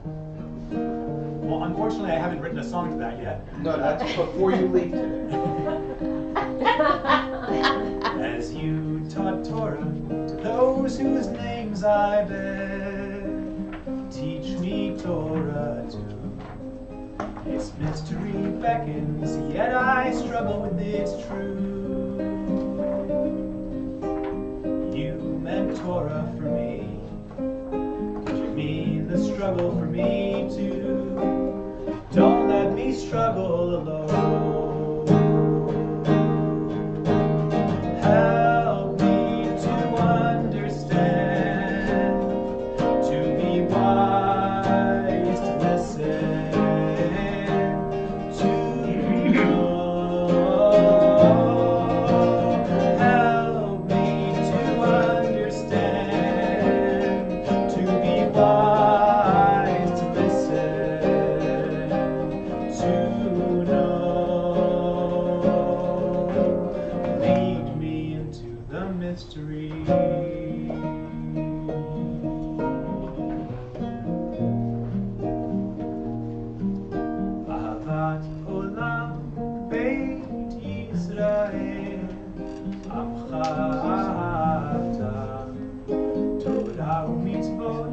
Well, unfortunately, I haven't written a song to that yet. No, that's before you leave today. As you taught Torah to those whose names I bear, teach me Torah too. Its mystery beckons, yet I struggle with its truth. You meant Torah for me. Mean the struggle for me too. Don't let me struggle alone. Help me to understand, to be wise, to listen, to know. Help me to understand. Wise to listen, to know. Lead me into the mystery. Ahavat olam beit Yisrael, amcha ahavta, Torah u'mitzvot.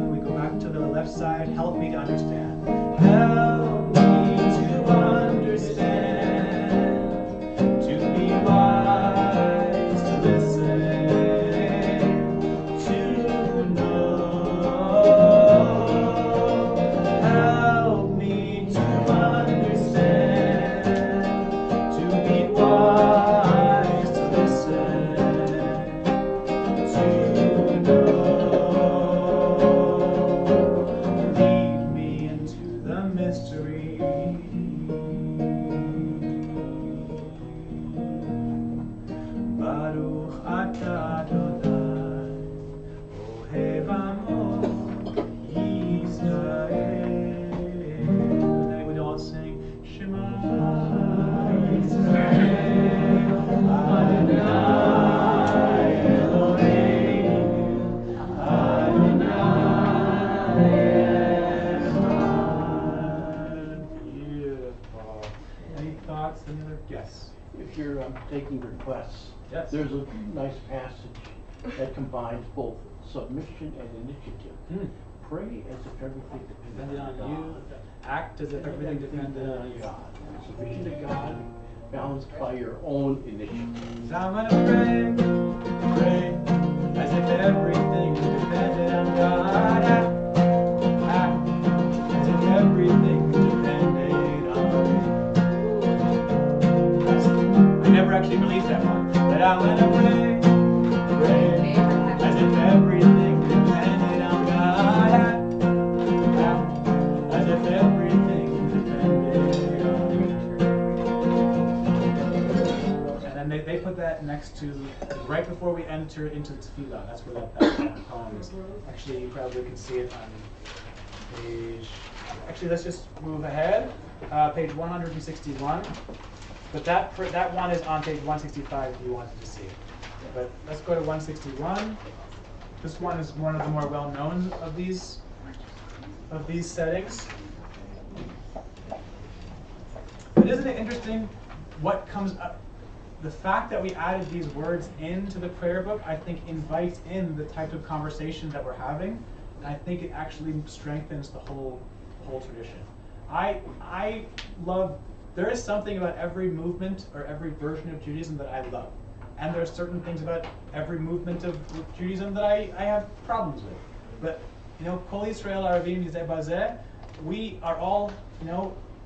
We go back to the left side. Help me to understand. Help me to understand. To be wise, to listen, to know. Help me to understand. To be wise, to listen, to know. Lead me into the mystery. Baruch atah Adonai, Ohev Amo, Beautiful. Any thoughts? Any other? Yes. If you're taking requests, Yes. there's a nice passage that combines both submission and initiative. Pray as if everything depended on God. you. Act as if everything depended on you. God. Submission to God balanced by your own initiative. So I'm gonna pray as if everything depended on God. Act as if everything depended on me. I never actually released that one, but I'm gonna pray as if everything depended on God. As if everything depended on me. And then they put that next to, right before we enter into Tefillah. That's where that poem is. Actually, you probably can see it on page, actually let's just move ahead. Page 161. But that one is on page 165 if you wanted to see it. But let's go to 161. This one is one of the more well-known of these settings. But isn't it interesting what comes up? The fact that we added these words into the prayer book, I think, invites in the type of conversation that we're having, and I think it actually strengthens the whole tradition. I love. There is something about every movement or every version of Judaism that I love, and there are certain things about every movement of Judaism that I have problems with. But Kol Yisrael Aravim Yizeh Bazeh, we are all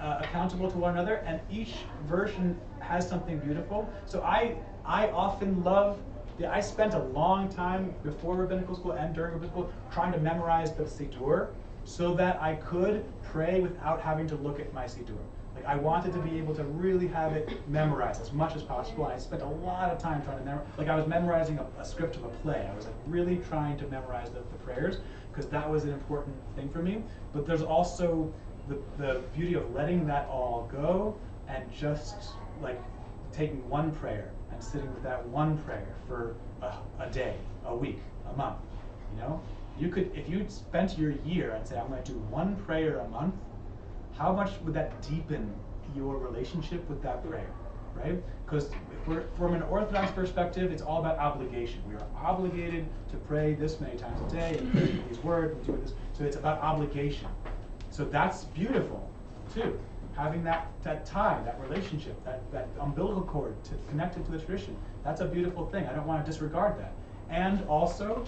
accountable to one another, and each version has something beautiful. So I often love. I spent a long time before rabbinical school and during rabbinical school trying to memorize the Siddur so that I could pray without having to look at my Siddur. Like I wanted to be able to really have it memorized as much as possible. And I spent a lot of time trying to memorize. Like I was memorizing a script of a play. I was like really trying to memorize the prayers because that was an important thing for me. But there's also the beauty of letting that all go and just like taking one prayer and sitting with that one prayer for a day, a week, a month. You could, if you spent your year and say, I'm going to do one prayer a month, how much would that deepen your relationship with that prayer, right? Because from an Orthodox perspective, it's all about obligation. We are obligated to pray this many times a day, and pray these words, and do this. So it's about obligation. So that's beautiful, too. Having that tie, that relationship, that umbilical cord connected to the tradition. That's a beautiful thing. I don't want to disregard that. And also,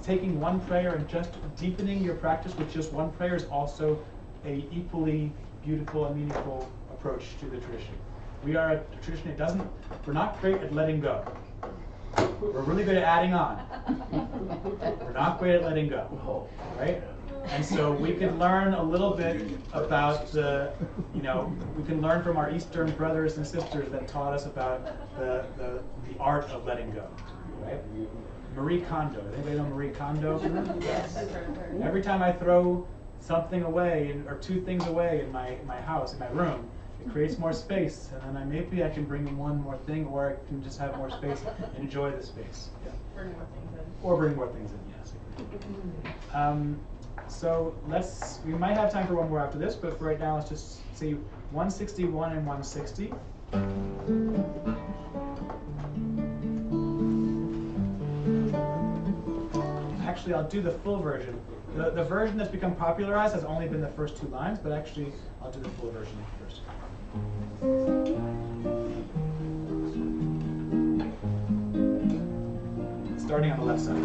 taking one prayer and just deepening your practice with just one prayer is also a equally beautiful and meaningful approach to the tradition. We are a tradition we're not great at letting go. We're really good at adding on. We're not great at letting go, right? And so we can learn a little bit about we can learn from our Eastern brothers and sisters that taught us about the art of letting go, right? Marie Kondo. Anybody know Marie Kondo? Yes. Every time I throw something away or two things away in my house, in my room, it creates more space, and then maybe I can bring in one more thing, or I can just have more space and enjoy the space. Yeah. Bring more things in. Or bring more things in, yes. So we might have time for one more after this, but for right now, let's just see 161 and 160. Actually, I'll do the full version. The version that's become popularized has only been the first two lines, but actually, I'll do the full version first. Starting on the left side.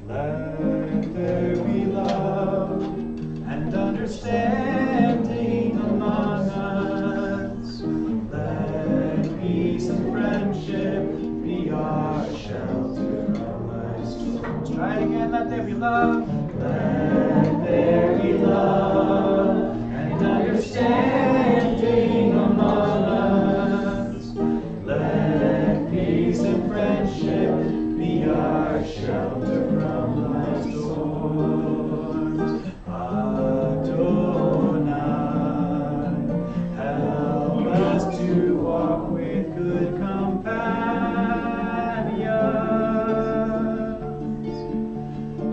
Let there be love and understanding among us. Let peace and friendship be our shelter from life's storms. Try it again. Let there be love. Let there be love and understanding among us. Let peace and friendship be our shelter from life's storms. Adonai, help us to walk with good companions,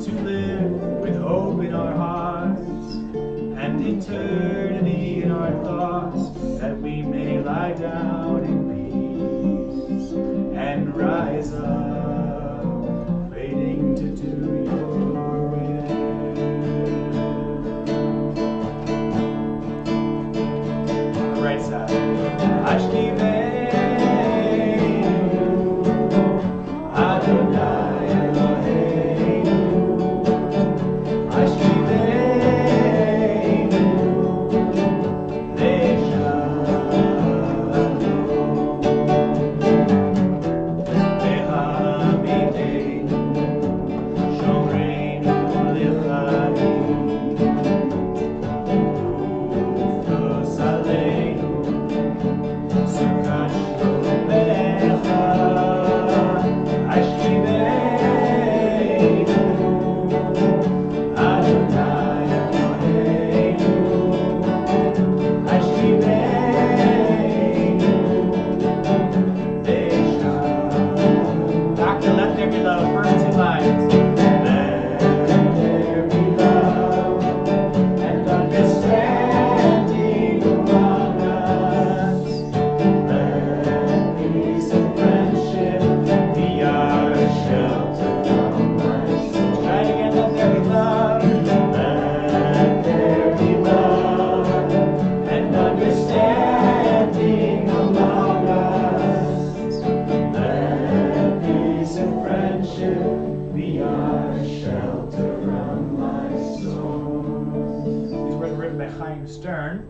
to live Chaim Stern,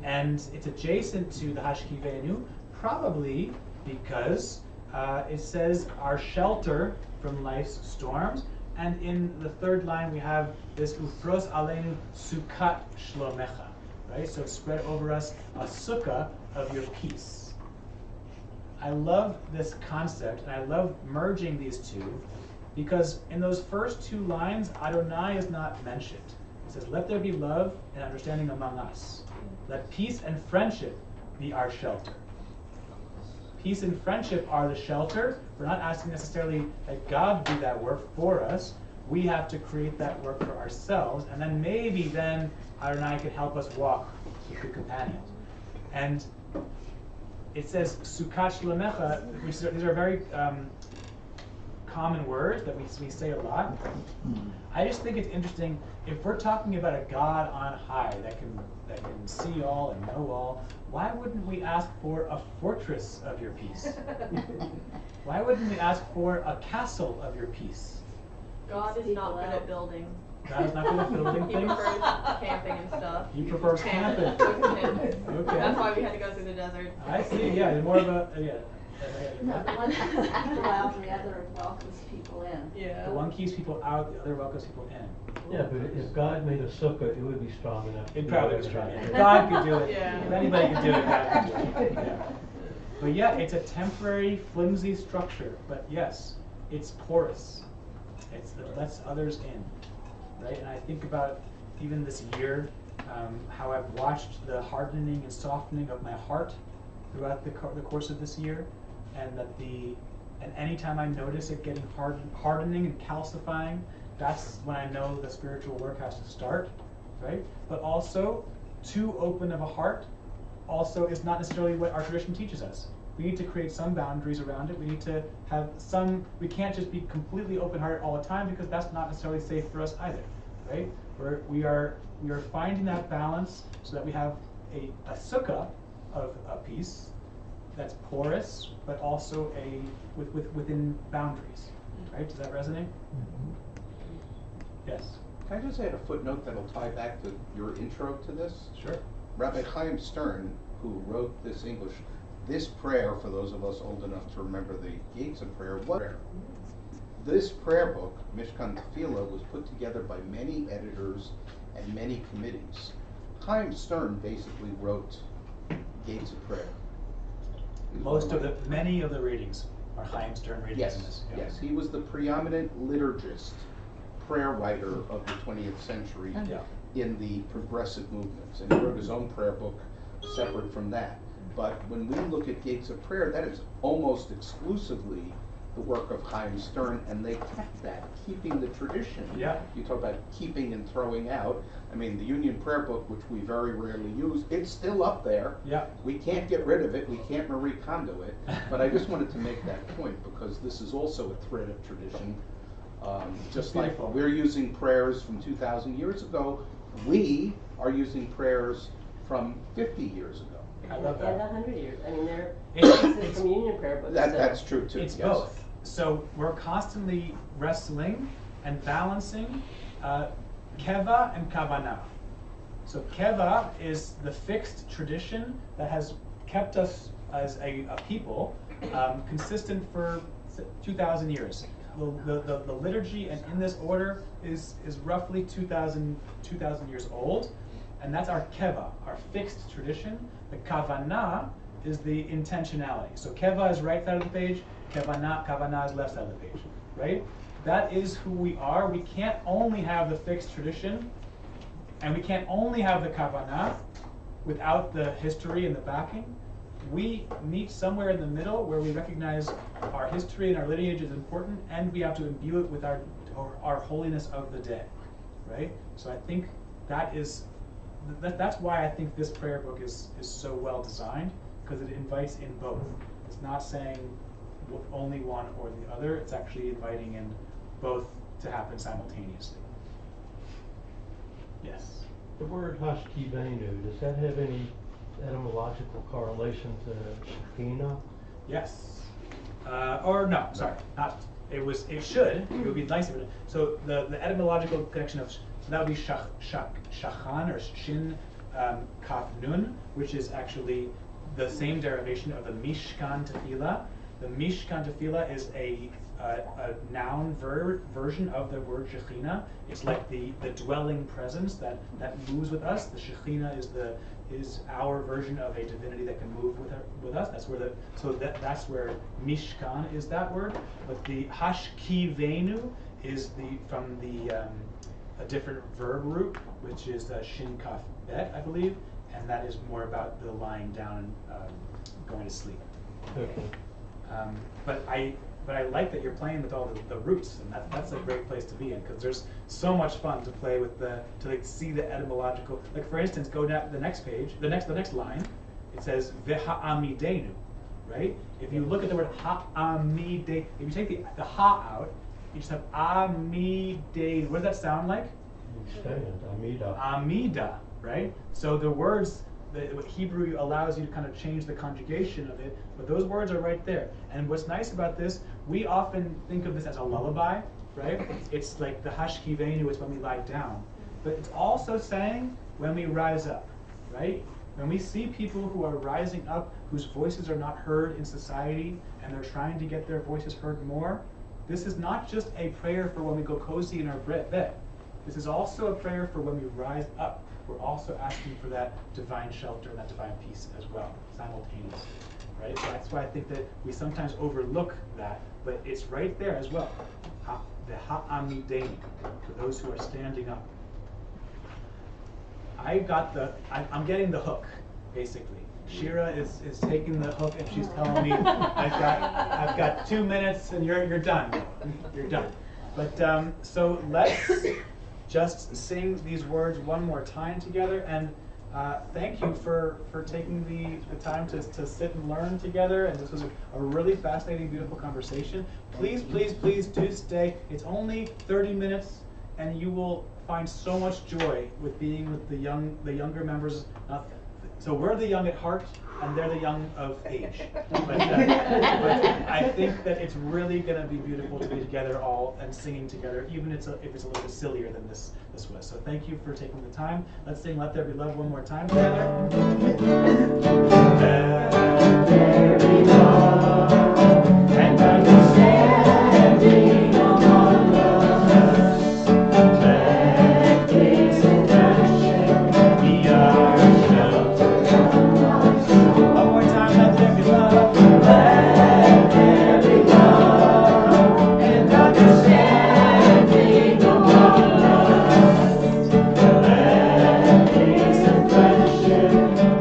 and it's adjacent to the Hashkivenu, probably because it says our shelter from life's storms, and in the third line we have this Ufros Aleinu Sukkot Shlomecha, right? So spread over us a sukkah of your peace. I love this concept, and I love merging these two, because in those first two lines, Adonai is not mentioned. It says, let there be love and understanding among us. Let peace and friendship be our shelter. Peace and friendship are the shelter. We're not asking necessarily that God do that work for us. We have to create that work for ourselves, and then maybe then Adonai could help us walk with the companions. And it says Sukkot Shlomecha. These are very common words that we say a lot. I just think it's interesting, if we're talking about a God on high that can see all and know all, why wouldn't we ask for a fortress of your peace? Why wouldn't we ask for a castle of your peace? God is not good at building. God is not good at building He things? prefers camping and stuff. He prefers camping. Okay. That's why we had to go through the desert. I see, yeah, you're more of a, yeah. No, the one keeps people out and the other welcomes people in. Yeah. The one keeps people out, the other welcomes people in. Yeah, but if God made a sukkah, it would be strong enough. It probably was strong. If God could do it. Yeah. If anybody could do it, God could do it. Yeah. But yeah, it's a temporary, flimsy structure. But yes, it's porous. It lets others in, right? And I think about even this year, how I've watched the hardening and softening of my heart throughout the course of this year, and that and anytime I notice it getting hardening and calcifying, that's when I know the spiritual work has to start, right? But also, too open of a heart also is not necessarily what our tradition teaches us. We need to create some boundaries around it. We need to have we can't just be completely open-hearted all the time, because that's not necessarily safe for us either, right? We are finding that balance so that we have a sukkah of a peace that's porous, but also within boundaries, right? Does that resonate? Mm-hmm. Yes. Can I just add a footnote that'll tie back to your intro to this? Sure. Rabbi Chaim Stern, who wrote this prayer, for those of us old enough to remember the Gates of Prayer, was prayer. This prayer book, Mishkan Tefillah, was put together by many editors and many committees. Chaim Stern basically wrote Gates of Prayer. Many of the readings are Chaim Stern readings in this. Yeah. Yes, he was the preeminent liturgist, prayer writer of the 20th century in the progressive movements, and he wrote his own prayer book separate from that. But when we look at Gates of Prayer, that is almost exclusively the work of Chaim Stern, and they kept that, keeping the tradition. Yeah. You talk about keeping and throwing out. I mean, the Union Prayer Book, which we very rarely use, it's still up there. Yeah. We can't get rid of it. We can't Marie Kondo it. But I just wanted to make that point, because this is also a thread of tradition. Just like we're using prayers from 2,000 years ago, we are using prayers from 50 years ago. I love that. And 100 years. I mean, It's a communion prayer book. That's true too. It's yes. both. So we're constantly wrestling and balancing keva and kavanah. So keva is the fixed tradition that has kept us as a people consistent for 2,000 years. The liturgy and in this order is roughly 2,000 years old, and that's our keva, our fixed tradition. The kavanah is the intentionality. So keva is right side of the page, kavanah is left side of the page, right? That is who we are. We can't only have the fixed tradition, and we can't only have the kavanah without the history and the backing. We meet somewhere in the middle where we recognize our history and our lineage is important, and we have to imbue it with our holiness of the day, right? So I think that's why I think this prayer book is so well designed, because it invites in both. It's not saying only one or the other. It's actually inviting in both to happen simultaneously. Yes. The word Hashkivenu, does that have any etymological correlation to Shekinah? Yes. Or no, sorry, not It would be nice if it, so the etymological connection of, so that would be shachan or shin kaf nun, which is actually the same derivation of the mishkan tefillah. The mishkan tefillah is a noun version of the word Shekhinah. It's like the dwelling presence that moves with us. The Shekhinah is our version of a divinity that can move with us. That's where that's where Mishkan is that word. But the Hashkivenu is from a different verb root, which is Shin Kaf Bet, I believe, and that is more about the lying down and going to sleep. Okay. But I like that you're playing with all the roots, and that's a great place to be in, because there's so much fun to play with to see the etymological. Like for instance, go down the next page, the next line, it says v'ha'amidenu, right? If you look at the word ha'amide, if you take the ha out, you just have amidenu. What does that sound like? Amida. Amida, right? So the words. Hebrew allows you to kind of change the conjugation of it, but those words are right there. And what's nice about this, we often think of this as a lullaby, right? It's like the hashkivenu, it's when we lie down. But it's also saying when we rise up, right? When we see people who are rising up, whose voices are not heard in society, and they're trying to get their voices heard more, this is not just a prayer for when we go cozy in our bed. This is also a prayer for when we rise up. We're also asking for that divine shelter and that divine peace as well, simultaneously, right? So that's why I think that we sometimes overlook that, but it's right there as well. The ha'amidenu, for those who are standing up. I'm getting the hook, basically. Shira is taking the hook and she's telling me I've got 2 minutes and you're done. You're done. But so let's just sing these words one more time together, and thank you for taking the time to sit and learn together, and this was a really fascinating, beautiful conversation. Please do stay. It's only 30 minutes, and you will find so much joy with being with the younger members. So we're the young at heart, and they're the young of age. But I think that it's really going to be beautiful to be together all and singing together, even if it's a little bit sillier than this was. So thank you for taking the time. Let's sing "Let There Be Love" one more time together. Let there be love and understanding among us. Let peace and friendship be our shelter. One more time, let there be love. Let there be love and understanding among us. Let peace and friendship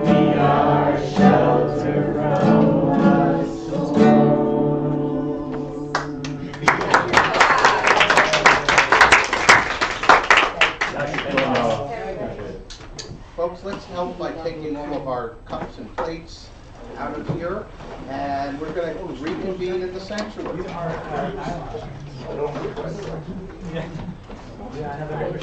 be our shelter from our souls. Folks, let's help by taking all of our cups and plates out of here, and we're going to reconvene in the sanctuary. Yeah, I have a good